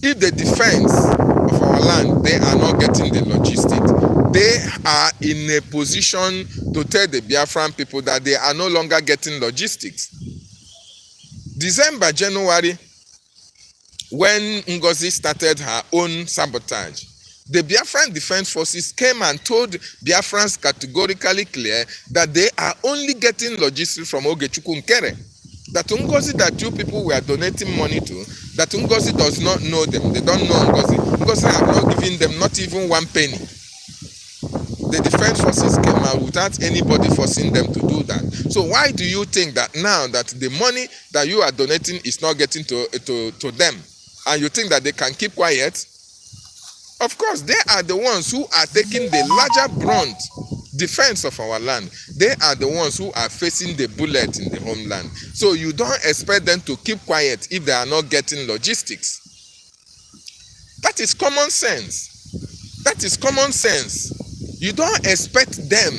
If the defense of our land, they are not getting the logistics, they are in a position to tell the Biafran people that they are no longer getting logistics. December, January, when Ngozi started her own sabotage, the Biafran Defense Forces came and told Biafrans categorically clear that they are only getting logistics from Ogechukwu Nkere. That Ngozi that you people were donating money to, that Ngozi does not know them. They don't know Ngozi. Ngozi have not given them not even 1 penny. The Defense Forces came out without anybody forcing them to do that. So why do you think that now that the money that you are donating is not getting to them, and you think that they can keep quiet? Of course, they are the ones who are taking the larger brunt defense of our land. They are the ones who are facing the bullet in the homeland. So you don't expect them to keep quiet if they are not getting logistics. That is common sense. That is common sense. You don't expect them,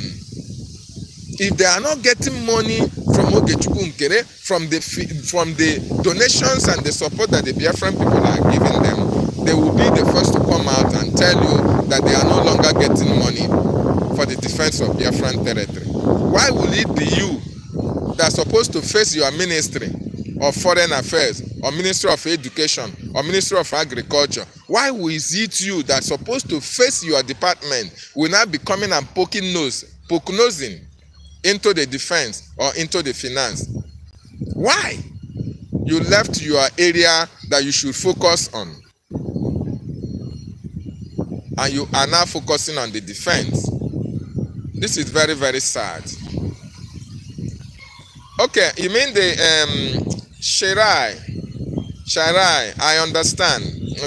if they are not getting money from Ogechukwu Nkere, from the donations and the support that the Biafran people are giving them, they will be the first to come out and tell you that they are no longer getting money for the defense of Biafran territory. Why will it be you that are supposed to face your ministry of foreign affairs, or ministry of education, or ministry of agriculture? Why is it you that are supposed to face your department will not be coming and poke nosing into the defense or into the finance? Why? You left your area that you should focus on, and you are now focusing on the defense. This is very, very sad. Okay, you mean the Shirai, I understand.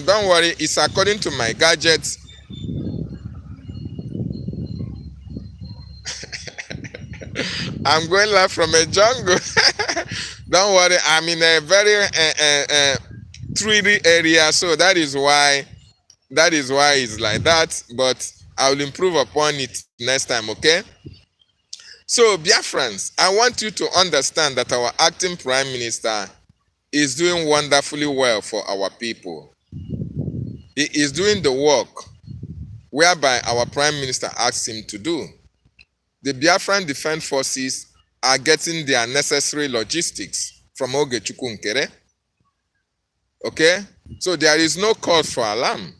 Don't worry, it's according to my gadgets. I'm going live from a jungle. Don't worry, I'm in a very 3D area, so that is why it's like that. But I will improve upon it next time, okay? So, Biafrans, I want you to understand that our acting Prime Minister is doing wonderfully well for our people. He is doing the work whereby our Prime Minister asked him to do. The Biafran Defense Forces are getting their necessary logistics from Ogechukwu Nkere. Okay? So there is no cause for alarm.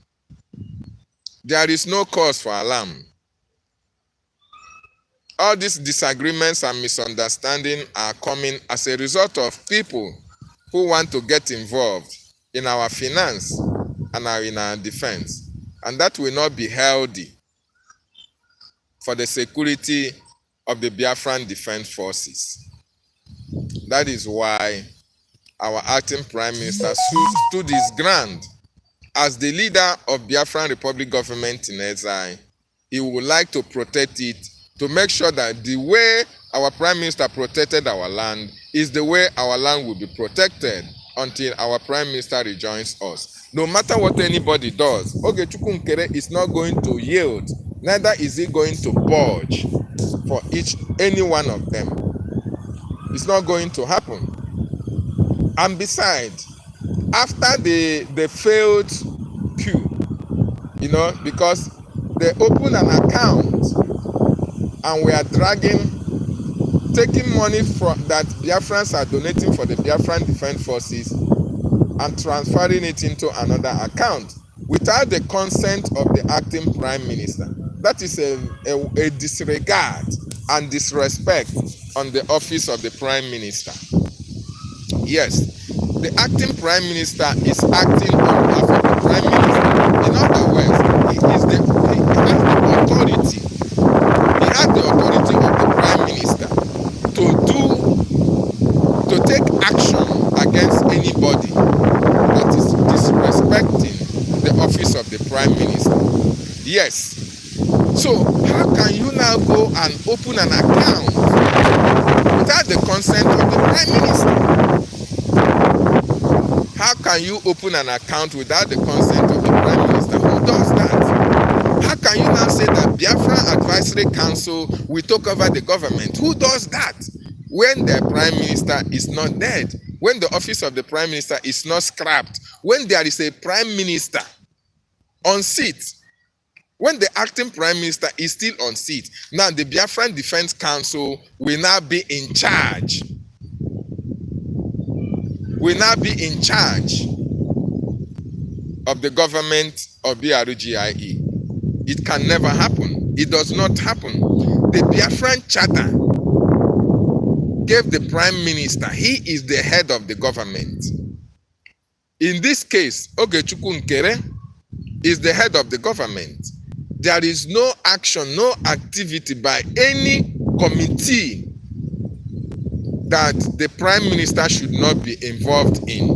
There is no cause for alarm. All these disagreements and misunderstandings are coming as a result of people who want to get involved in our finance and in our defense. And that will not be healthy for the security of the Biafran Defense Forces. That is why our acting Prime Minister stood his ground. As the leader of Biafran Republic government in exile, he would like to protect it, to make sure that the way our Prime Minister protected our land is the way our land will be protected until our Prime Minister rejoins us. No matter what anybody does, Ogechukwu Nkere is not going to yield, neither is he going to budge for any one of them. It's not going to happen. And besides, after the failed coup, because they opened an account and we are taking money from that Biafrans are donating for the Biafran Defense Forces and transferring it into another account without the consent of the acting Prime Minister. That is a disregard and disrespect on the office of the Prime Minister. Yes, the acting Prime Minister is acting on behalf of the Prime Minister. In other words, he has the authority. He has the authority of the Prime Minister to take action against anybody that is disrespecting the office of the Prime Minister. Yes. So how can you now go and open an account without the consent of the Prime Minister? How can you open an account without the consent of the Prime Minister? Who does that? How can you now say that Biafra Advisory Council will take over the government? Who does that? When the Prime Minister is not dead, when the office of the Prime Minister is not scrapped, when there is a Prime Minister on seat, when the acting Prime Minister is still on seat, now the Biafran Defense Council will now be in charge. Will now be in charge of the government of BRGIE. It can never happen. It does not happen. The Biafran Charter gave the Prime Minister, he is the head of the government. In this case, Ogechukwu Nkere is the head of the government. There is no action, no activity by any committee that the Prime Minister should not be involved in.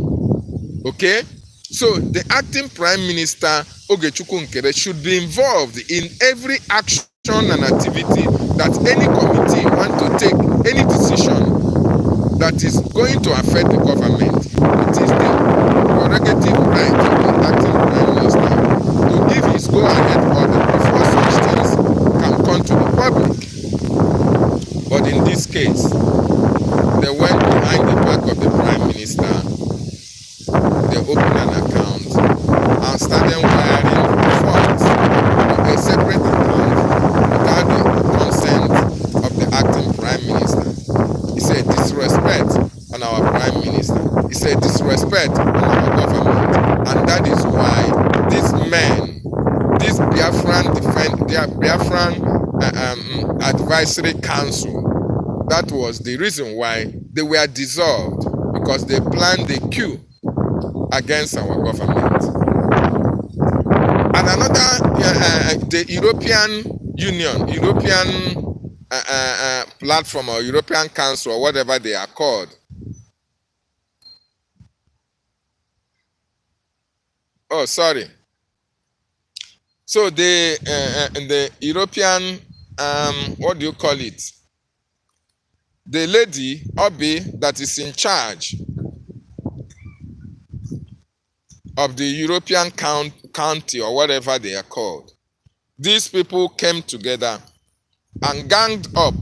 Okay? So the acting Prime Minister, Ogechukwu Nkere, should be involved in every action and activity that any committee want to take, any decision that is going to affect the government. It is the prerogative right of the acting Prime Minister to give his go-ahead order before such things can come to the public. But in this case, they went behind the back of the Prime Minister, they opened an account and started wiring funds to a separate account without the consent of the acting Prime Minister. It's a disrespect on our Prime Minister. It's a disrespect on our government. And that is why these men, this Biafran Advisory Council, that was the reason why they were dissolved, because they planned a coup against our government. And another, the European Union, European platform or European Council or whatever they are called. Oh, sorry. So the European, what do you call it? The lady, Obi, that is in charge of the European county or whatever they are called. These people came together and ganged up.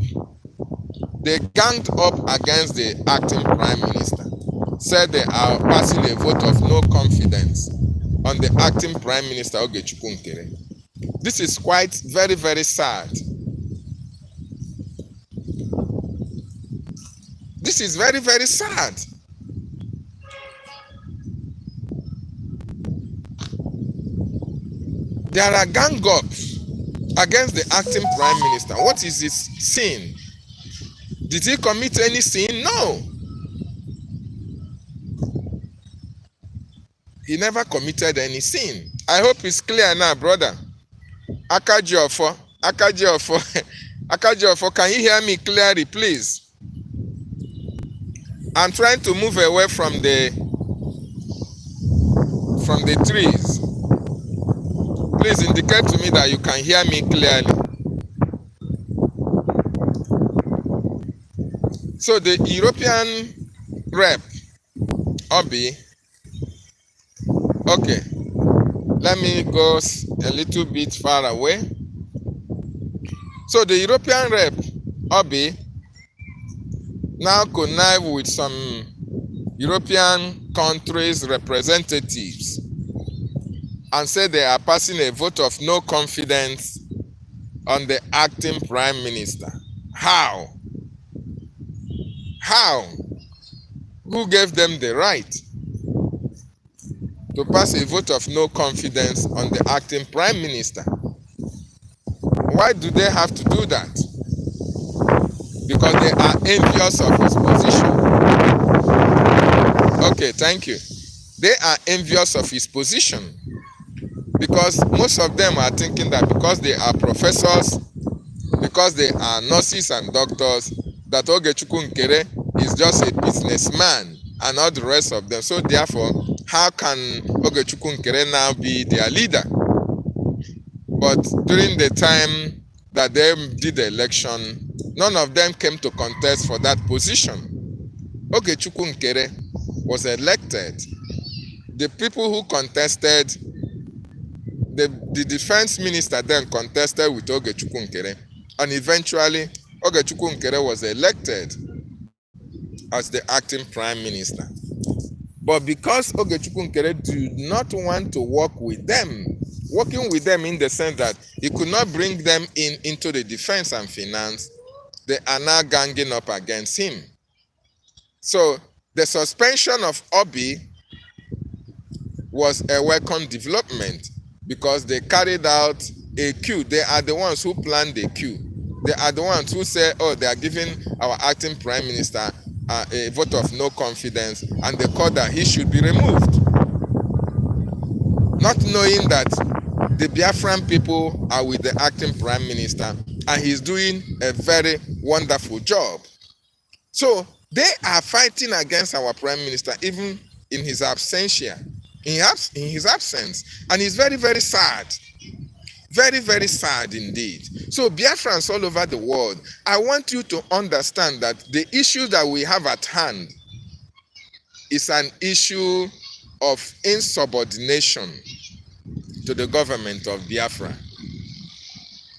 They ganged up against the acting Prime Minister. Said they are passing a vote of no confidence on the acting Prime Minister, Ogechukwu Nkere. This is quite very, very sad. This is very, very sad. There are gang-ups against the acting Prime Minister. What is his sin? Did he commit any sin? No. He never committed any sin. I hope it's clear now, brother. Akajiofo, Akajiofo, can you hear me clearly, please? I'm trying to move away from the trees. Please indicate to me that you can hear me clearly. So the European rep, Obi, okay, let me go a little bit far away. So the European rep, Obi, now connive with some European countries' representatives and say they are passing a vote of no confidence on the acting Prime Minister. How? How? Who gave them the right to pass a vote of no confidence on the acting Prime Minister? Why do they have to do that? Because they are envious of his position. Okay, thank you. They are envious of his position. Because most of them are thinking that because they are professors, because they are nurses and doctors, that Ogechukwu Nkere is just a businessman and all the rest of them. So therefore, how can Ogechukwu Nkere now be their leader? But during the time that they did the election, none of them came to contest for that position. Ogechukwu Nkere was elected. The people who contested, the defense minister then contested with Ogechukwu Nkere, and eventually Ogechukwu Nkere was elected as the acting prime minister. But because Ogechukwu Nkere did not want to working with them in the sense that he could not bring them into the defense and finance, they are now ganging up against him. So the suspension of Obi was a welcome development because they carried out a coup. They are the ones who planned the coup. They are the ones who say, oh, they are giving our acting prime minister a vote of no confidence, and they called that he should be removed. Not knowing that the Biafran people are with the acting prime minister and he's doing a very wonderful job. So they are fighting against our prime minister even in his absentia, in his absence. And it's very, very sad. Very, very sad indeed. So Biafrans all over the world, I want you to understand that the issue that we have at hand is an issue of insubordination to the government of Biafra.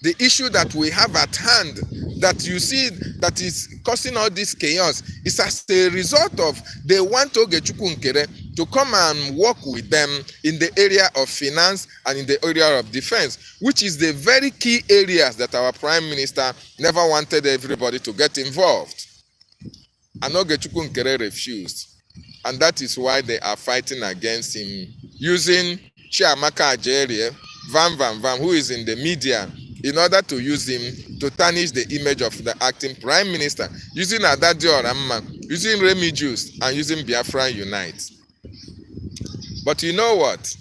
The issue that we have at hand that you see that is causing all this chaos is as a result of they want Ogechukwu Nkere to come and work with them in the area of finance and in the area of defense, which is the very key areas that our prime minister never wanted everybody to get involved. And Ogechukwu Nkere refused. And that is why they are fighting against him, using Chiamaka Ajerie, Vam, who is in the media, in order to use him to tarnish the image of the acting prime minister, using Adadio Ramma, using Remigius, and using Biafra Unite. But you know what?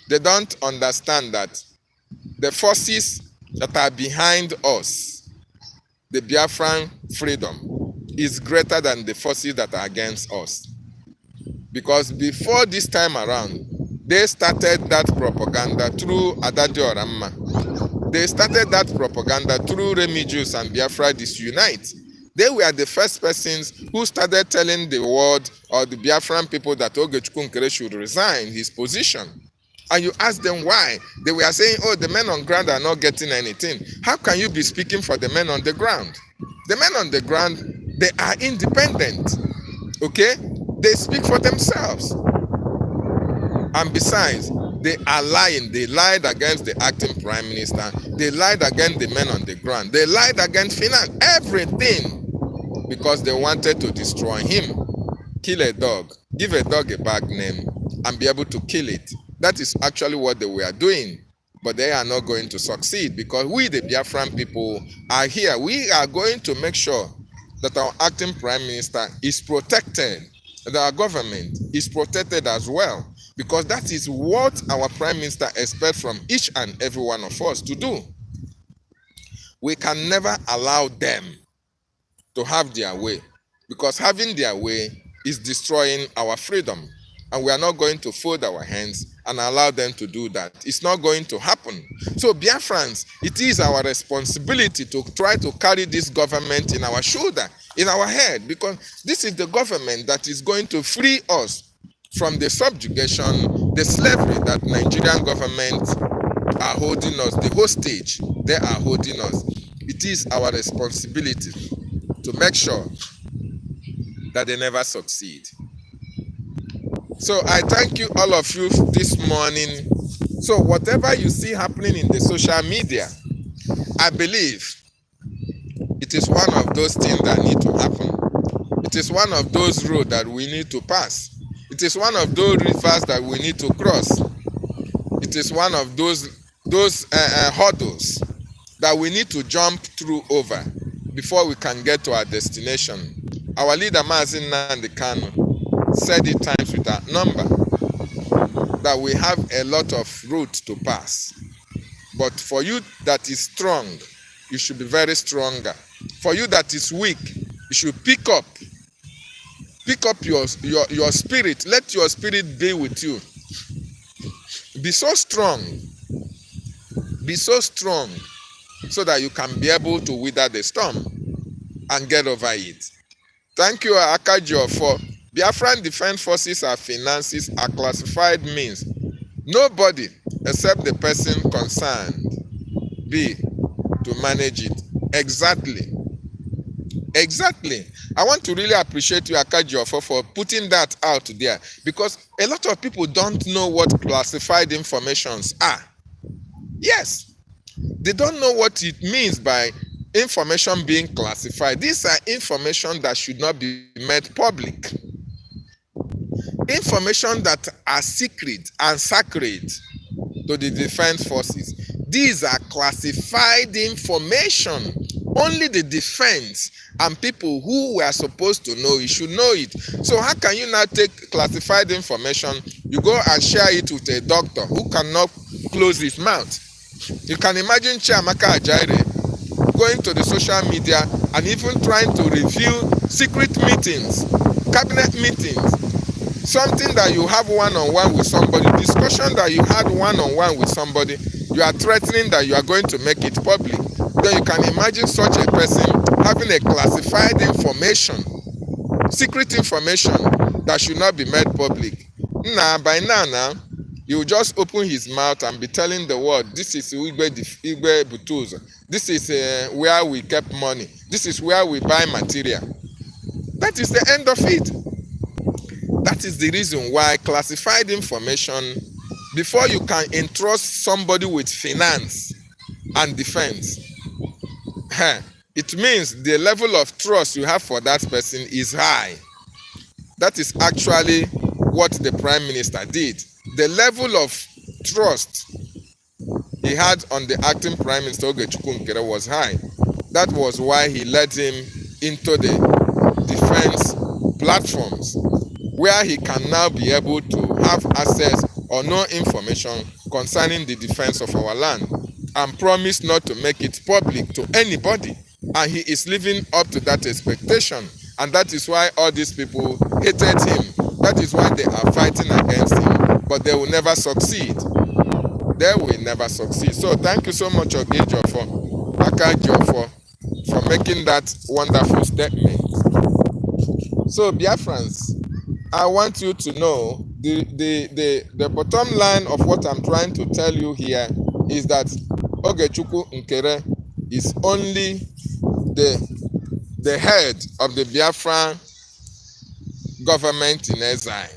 They don't understand that the forces that are behind us, the Biafran freedom, is greater than the forces that are against us. Because before this time around, they started that propaganda through Adadio Ramma. They started that propaganda through Remigius and Biafra Disunite. They were the first persons who started telling the world or the Biafran people that Ogechukwu Nkere should resign his position. And you ask them why. They were saying, oh, the men on ground are not getting anything. How can you be speaking for the men on the ground? The men on the ground, they are independent. Okay? They speak for themselves. And besides, they are lying. They lied against the acting prime minister. They lied against the men on the ground. They lied against finance. Everything. Because they wanted to destroy him. Kill a dog. Give a dog a bad name and be able to kill it. That is actually what they were doing. But they are not going to succeed because we, the Biafran people, are here. We are going to make sure that our acting prime minister is protected. That our government is protected as well. Because that is what our prime minister expects from each and every one of us to do. We can never allow them to have their way. Because having their way is destroying our freedom. And we are not going to fold our hands and allow them to do that. It's not going to happen. So Biafrans, it is our responsibility to try to carry this government in our shoulder, in our head. Because this is the government that is going to free us from the subjugation, the slavery that Nigerian government are holding us, the hostage they are holding us. It is our responsibility to make sure that they never succeed. So I thank you, all of you, this morning. So whatever you see happening in the social media, I believe it is one of those things that need to happen. It is one of those roads that we need to pass. It is one of those rivers that we need to cross. It is one of those hurdles that we need to jump through over before we can get to our destination. Our leader, DavidNnannah BTV, said it times with a number that we have a lot of route to pass. But for you that is strong, you should be very stronger. For you that is weak, you should pick up your spirit. Let your spirit be with you. Be so strong. Be so strong so that you can be able to weather the storm and get over it. Thank you, Akajo, for Biafran Defense Forces are finances are classified means. Nobody, except the person concerned be to manage it. Exactly. I want to really appreciate you, Akajiofo, for putting that out there, because a lot of people don't know what classified informations are. Yes, they don't know what it means by information being classified. These are information that should not be made public. Information that are secret and sacred to the defense forces. These are classified information. Only the defense and people who were supposed to know it should know it. So how can you now take classified information, you go and share it with a doctor who cannot close his mouth? You can imagine Chiamaka Ajaire going to the social media and even trying to review secret meetings, cabinet meetings, something that you have one-on-one with somebody, discussion that you had one-on-one with somebody, you are threatening that you are going to make it public. Then you can imagine such a person having a classified information, secret information that should not be made public. By now, he will just open his mouth and be telling the world, this is Igwe Butuzo. This is where we kept money. This is where we buy material. That is the end of it. That is the reason why classified information, before you can entrust somebody with finance and defense, it means the level of trust you have for that person is high. That is actually what the Prime Minister did. The level of trust he had on the acting Prime Minister Ogechukwu Nkere was high. That was why he led him into the defense platforms, where he can now be able to have access or know information concerning the defense of our land, and promise not to make it public to anybody. And he is living up to that expectation. And that is why all these people hated him. That is why they are fighting against him. But they will never succeed. They will never succeed. So thank you so much, Akajiofo, for making that wonderful statement. So Biafrans, I want you to know the bottom line of what I'm trying to tell you here is that Ogechukwu Nkere is only the head of the Biafran government in exile.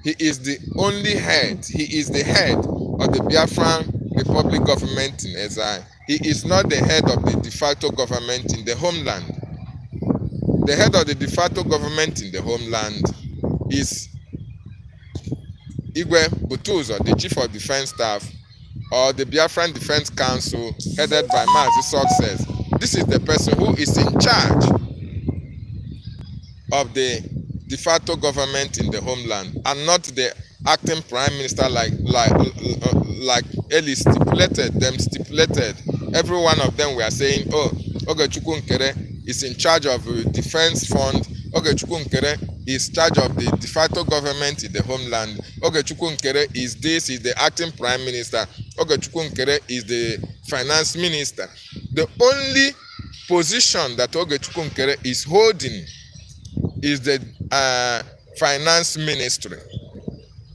He is the only head. He is the head of the Biafran Republic government in exile. He is not the head of the de facto government in the homeland. The head of the de facto government in the homeland is Igwe Butuzo, the Chief of Defense Staff, or the Biafran Defense Council, headed by Mazi Success. This is the person who is in charge of the de facto government in the homeland, and not the acting Prime Minister like Eli stipulated. Every one of them were saying, oh, Ogechukwu Nkere is in charge of the defense fund. Ogechukwu Nkere is in charge of the de facto government in the homeland. Ogechukwu Nkere is the acting Prime Minister. Ogechukwu Nkere is the finance minister. The only position that Ogechukwu Nkere is holding is the finance ministry.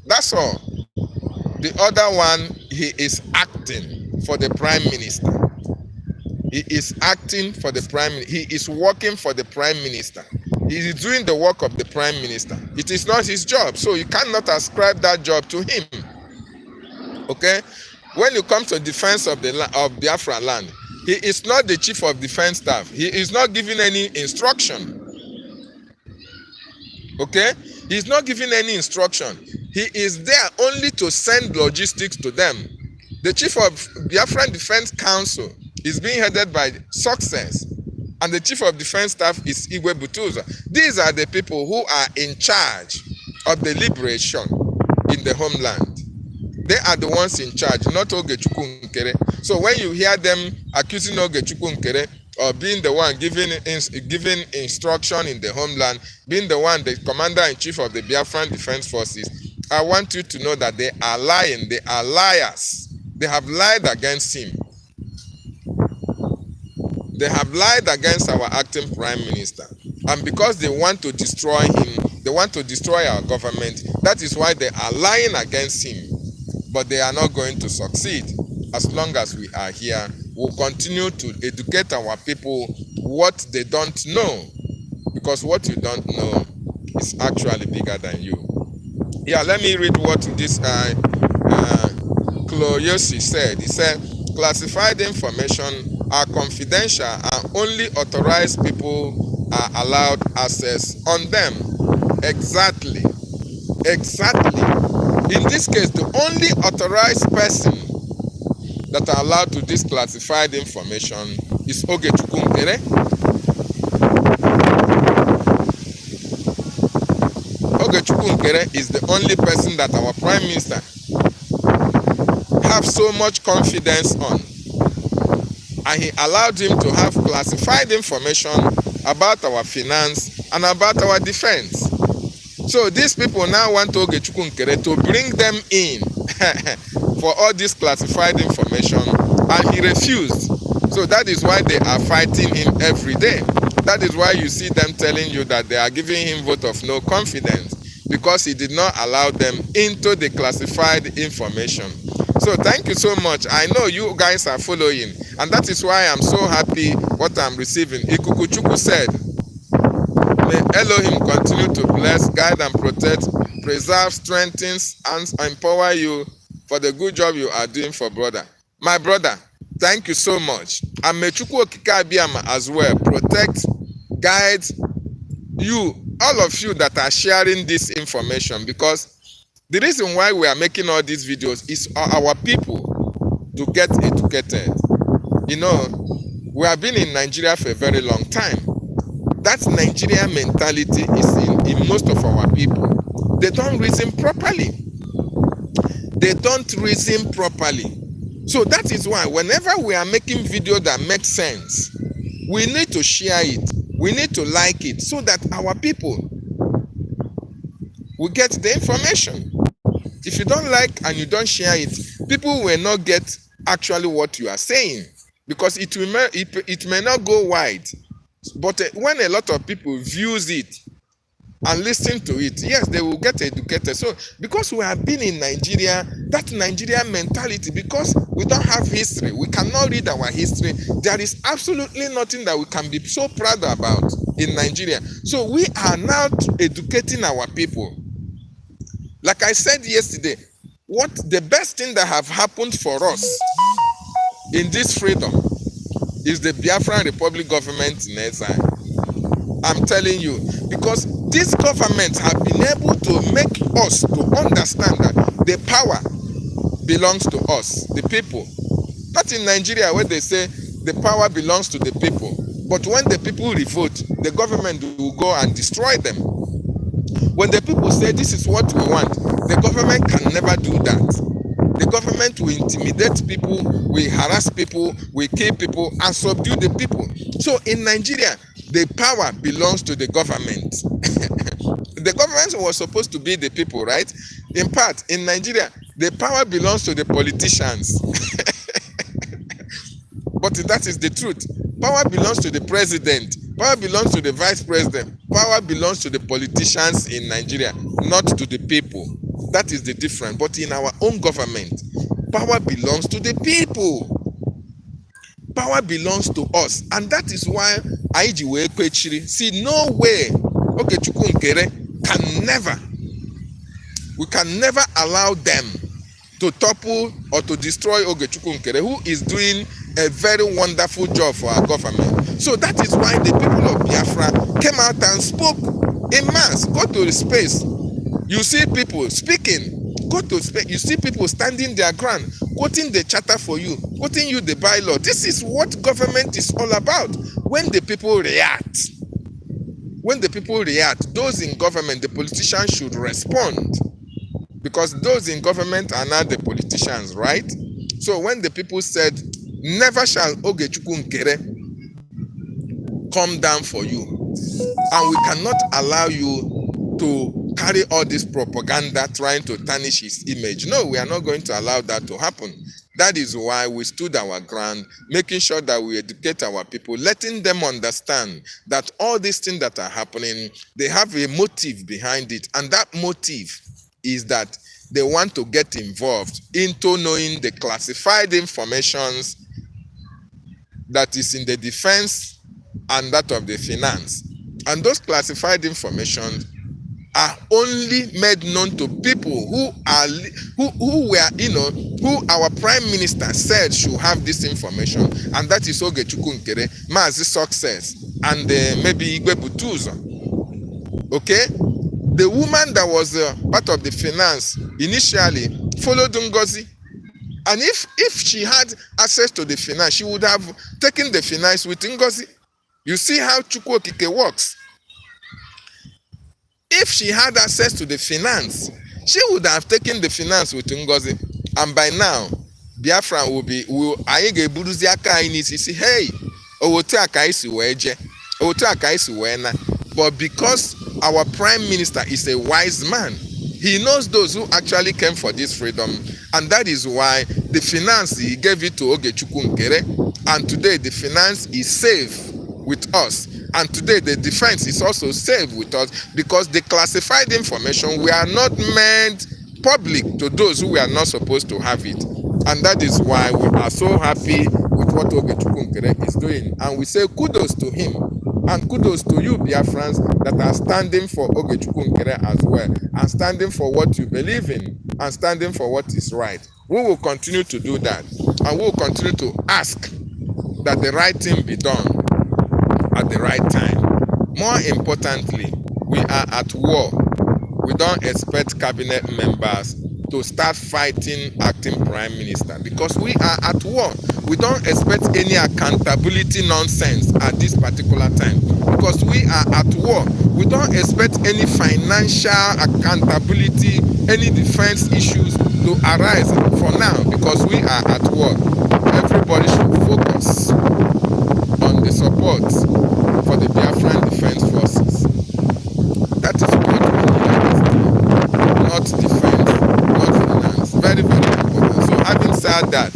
That's all. The other one, he is acting for the Prime Minister. He is acting for the Prime Minister. He is working for the Prime Minister. He is doing the work of the Prime Minister. It is not his job, so you cannot ascribe that job to him. Okay? When you come to defense of Biafra land, he is not the Chief of Defense Staff. He is not giving any instruction. Okay? He is not giving any instruction. He is there only to send logistics to them. The Chief of Biafran Defense Council is being headed by Success, and the Chief of Defense Staff is Igwe Butuzo. These are the people who are in charge of the liberation in the homeland. They are the ones in charge, not Ogechukwu Nkere. So when you hear them accusing Ogechukwu Nkere of being the one giving instruction in the homeland, being the one, the commander-in-chief of the Biafran Defense Forces, I want you to know that they are lying. They are liars. They have lied against him. They have lied against our acting Prime Minister. And because they want to destroy him, they want to destroy our government, that is why they are lying against him. but they are not going to succeed. As long as we are here, we'll continue to educate our people what they don't know, because what you don't know is actually bigger than you. Yeah, let me read what this Cloyosi said. He said, classified information are confidential and only authorized people are allowed access on them. Exactly. Exactly. In this case, the only authorized person that are allowed to this classified information is Ogechukwu Nkere. Ogechukwu Nkere is the only person that our Prime Minister have so much confidence on, and he allowed him to have classified information about our finance and about our defense. So these people now want Ogechukwu Nkere to bring them in for all this classified information, and he refused. So that is why they are fighting him every day. That is why you see them telling you that they are giving him vote of no confidence, because he did not allow them into the classified information. So thank you so much. I know you guys are following, and that is why I'm so happy what I'm receiving. Ogechukwu said, may Elohim continue to bless, guide and protect, preserve, strengthen and empower you for the good job you are doing for brother. My brother, thank you so much. And may Chukwu Okike Abiyama as well protect, guide you, all of you that are sharing this information, because the reason why we are making all these videos is our people to get educated. You know, we have been in Nigeria for a very long time. That Nigeria mentality is in most of our people. They don't reason properly. They don't reason properly. So that is why whenever we are making video that makes sense, we need to share it. We need to like it so that our people will get the information. If you don't like and you don't share it, people will not get actually what you are saying, because it may not go wide. But when a lot of people views it and listen to it, yes, they will get educated. So because we have been in Nigeria, that Nigerian mentality, because we don't have history, we cannot read our history, there is absolutely nothing that we can be so proud about in Nigeria. So we are now educating our people. Like I said yesterday, what the best thing that have happened for us in this freedom is the Biafran Republic government in exile. I'm telling you, because this government have been able to make us to understand that the power belongs to us, the people. Not in Nigeria where they say the power belongs to the people, but when the people revolt, the government will go and destroy them. When the people say this is what we want, the government can never do that. The government will intimidate people, will harass people, will kill people, and subdue the people. So in Nigeria, the power belongs to the government. The government was supposed to be the people, right? In part, in Nigeria, the power belongs to the politicians. But that is the truth. Power belongs to the president. Power belongs to the vice president. Power belongs to the politicians in Nigeria, not to the people. That is the difference. But in our own government, power belongs to the people. Power belongs to us. And that is why Aijiwe Kwechiri, see, no way Ogechukwu Nkere can never, we can never allow them to topple or to destroy Ogechukwu Nkere, who is doing a very wonderful job for our government. So that is why the people of Biafra came out and spoke in mass. Go to the space. You see people speaking. Go to space. You see people standing their ground, quoting the charter for you, quoting you the bylaw. This is what government is all about. When the people react, those in government, the politicians should respond. Because those in government are not the politicians, right? So when the people said, never shall Ogechukwu Nkere come down for you, and we cannot allow you to carry all this propaganda trying to tarnish his image. No, we are not going to allow that to happen. That is why we stood our ground, making sure that we educate our people, letting them understand that all these things that are happening, they have a motive behind it. And that motive is that they want to get involved into knowing the classified informations that is in the defense and that of the finance. And those classified information are only made known to people who were, who our prime minister said should have this information, and that is Ogechukwu, Nkere, Mazi Success, and maybe Igwe Butuzo. Okay, the woman that was part of the finance initially followed Ngozi, and if she had access to the finance, she would have taken the finance with Ngozi. You see how Chukwu Okike works. If she had access to the finance, she would have taken the finance with Ngozi, and by now Biafra anyị ga-eburuzi aka anyị n'isi si, hey, owotu aka isi wee je, owotu aka isi wee na. But because our prime minister is a wise man, he knows those who actually came for this freedom, and that is why the finance, he gave it to Ogechukwu, Nkere, and today the finance is safe with us. And today the defense is also safe with us, because the classified information we are not made public to those who are not supposed to have it. And that is why we are so happy with what Ogechukwu, Nkere is doing. And we say kudos to him, and kudos to you Biafrans that are standing for Ogechukwu, Nkere as well, and standing for what you believe in, and standing for what is right. We will continue to do that, and we will continue to ask that the right thing be done at the right time. More importantly, we are at war. We don't expect cabinet members to start fighting acting prime minister, because we are at war. We don't expect any accountability nonsense at this particular time, because we are at war. We don't expect any financial accountability, any defense issues to arise for now, because we are at war. Everybody should focus on the support for the Biafran Defense Forces. That is what we need, not defense, not finance. Very, very important. So having said that,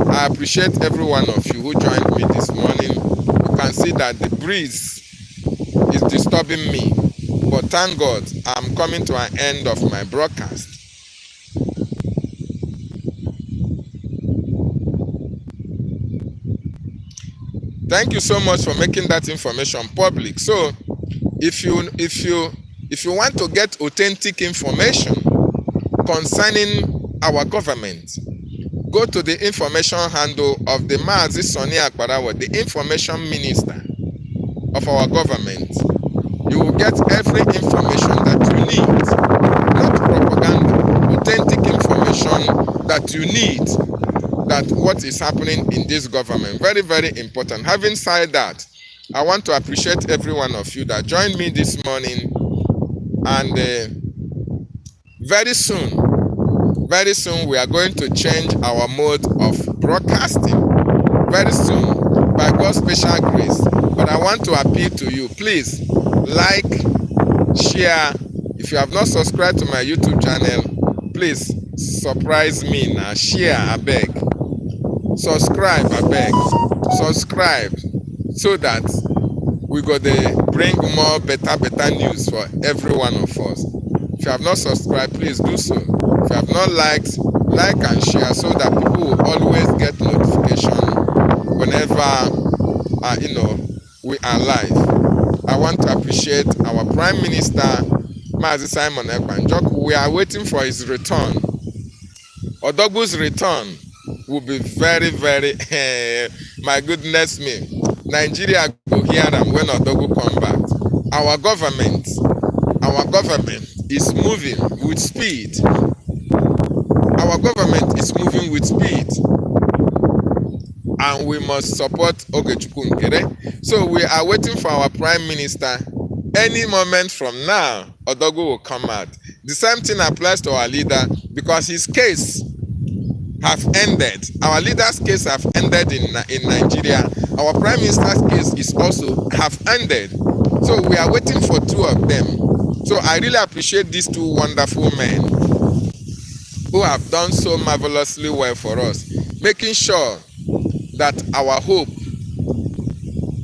I appreciate every one of you who joined me this morning. You can see that the breeze is disturbing me, but thank God I'm coming to an end of my broadcast. Thank you so much for making that information public. So if you want to get authentic information concerning our government, go to the information handle of the Mazi Sonny Akbarawa, the information minister of our government. You will get every information that you need, not propaganda, authentic information that you need, that what is happening in this government. Very, very important. Having said that, I want to appreciate every one of you that joined me this morning, and very soon we are going to change our mode of broadcasting. Very soon, by God's special grace. But I want to appeal to you, please like, share. If you have not subscribed to my YouTube channel, please surprise me now. Share, I beg. Subscribe, I beg. Subscribe, so that we go to bring more better news for every one of us. If you have not subscribed, please do so. If you have not liked, like and share, so that people will always get notification whenever we are live. I want to appreciate our Prime Minister, Mazi Simon Ekpa. We are waiting for his return. Odogwu's return will be very, very, my goodness me. Nigeria go hear them when Odogwu come back. Our government is moving with speed. Our government is moving with speed. And we must support Ogechukwu, Nkere. So we are waiting for our Prime Minister. Any moment from now, Odogwu will come out. The same thing applies to our leader, because his case have ended. Our leader's case have ended in Nigeria. Our Prime Minister's case is also have ended. So we are waiting for two of them. So I really appreciate these two wonderful men who have done so marvelously well for us, making sure that our hope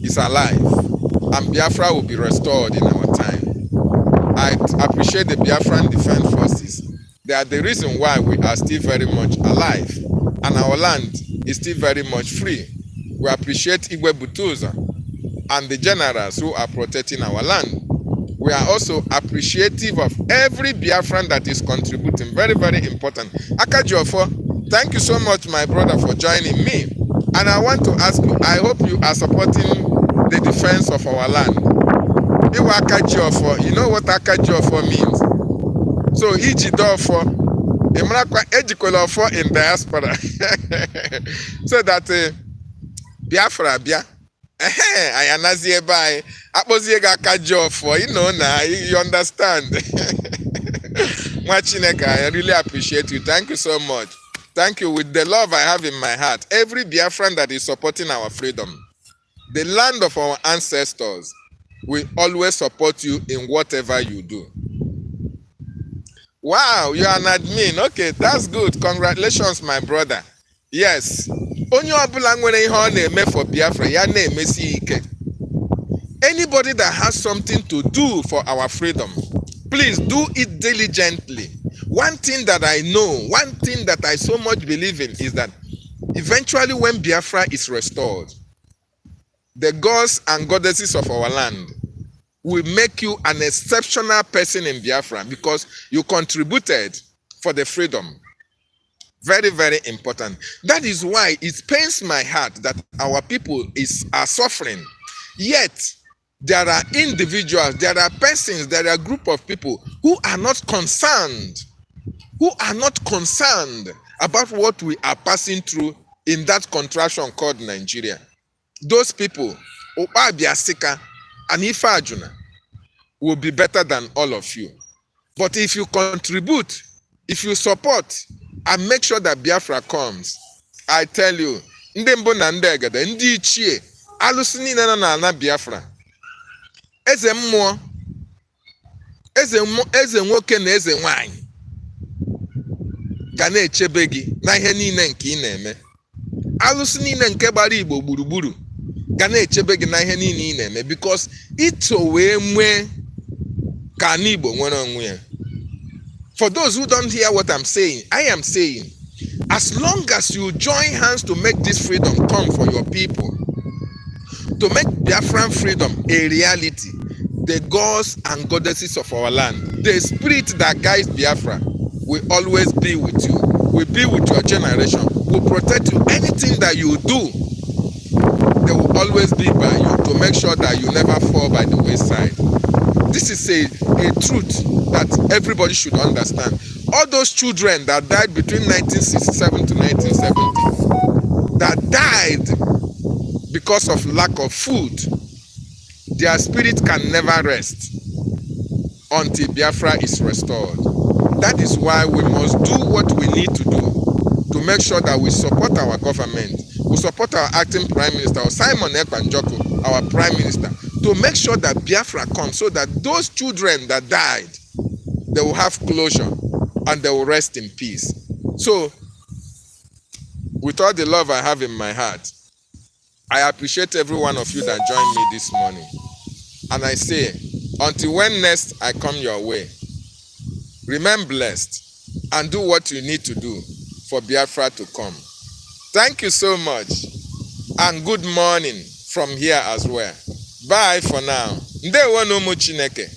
is alive and Biafra will be restored in our time. I appreciate the Biafran Defense Forces. They are the reason why we are still very much alive and our land is still very much free. We appreciate Igwe Butuza and the generals who are protecting our land. We are also appreciative of every Biafran that is contributing. Very, very important. Akajiofo, thank you so much, my brother, for joining me. And I want to ask you, I hope you are supporting the defense of our land. Iwa Akajiofo, you know what Akajiofo means? So, Ijidofo, Imrakwa Ejikolofo in diaspora. So that Biafra, Bia. I anazie by Apoziega Akajiofo, you know now, you understand. Mwachineka, I really appreciate you. Thank you so much. Thank you. With the love I have in my heart, every Biafran that is supporting our freedom, the land of our ancestors, will always support you in whatever you do. Wow, you are an admin. Okay, that's good. Congratulations, my brother. Yes. Onye ọbụla nwere ihe ọ na-eme for Biafra, ya na-emesi ike. Anybody that has something to do for our freedom, please do it diligently. One thing that I know, one thing that I so much believe in is that eventually when Biafra is restored, the gods and goddesses of our land will make you an exceptional person in Biafra because you contributed for the freedom. Very, very important. That is why it pains my heart that our people are suffering. Yet, there are individuals, there are persons, there are a group of people who are not concerned, about what we are passing through in that contraction called Nigeria. Those people, Obabiasika and Ifa Ajuna, will be better than all of you. But if you contribute, if you support, and make sure that Biafra comes, I tell you, ndị mbụ na ndị egede, ndị ichie, alụsị niile nọ n'ala Biafra, eze mmụọ, eze nwoke na eze nwanyị, ga na-echebe gị na ihe niile nke ị na-eme. Alụsị niile nke gbara Igbo gburugburu ga na-echebe gị na ihe niile ị na-eme because ito wee nwee ka ana Igbo nwere onwe ya. For those who don't hear what I'm saying, I am saying, as long as you join hands to make this freedom come for your people, to make Biafran freedom a reality, the gods and goddesses of our land, the spirit that guides Biafra, will always be with you, will be with your generation, will protect you. Anything that you do, they will always be by you to make sure that you never fall by the wayside. This is a truth that everybody should understand. All those children that died between 1967 to 1970, that died because of lack of food, their spirit can never rest until Biafra is restored. That is why we must do what we need to do to make sure that we support our government, we support our acting Prime Minister, Simon Ekpanjoko, our Prime Minister, to make sure that Biafra comes so that those children that died, they will have closure and they will rest in peace. So, with all the love I have in my heart, I appreciate every one of you that joined me this morning. And I say, until when next I come your way, remain blessed and do what you need to do for Biafra to come. Thank you so much and good morning from here as well. Bye for now. Ndewo no mu Chineke.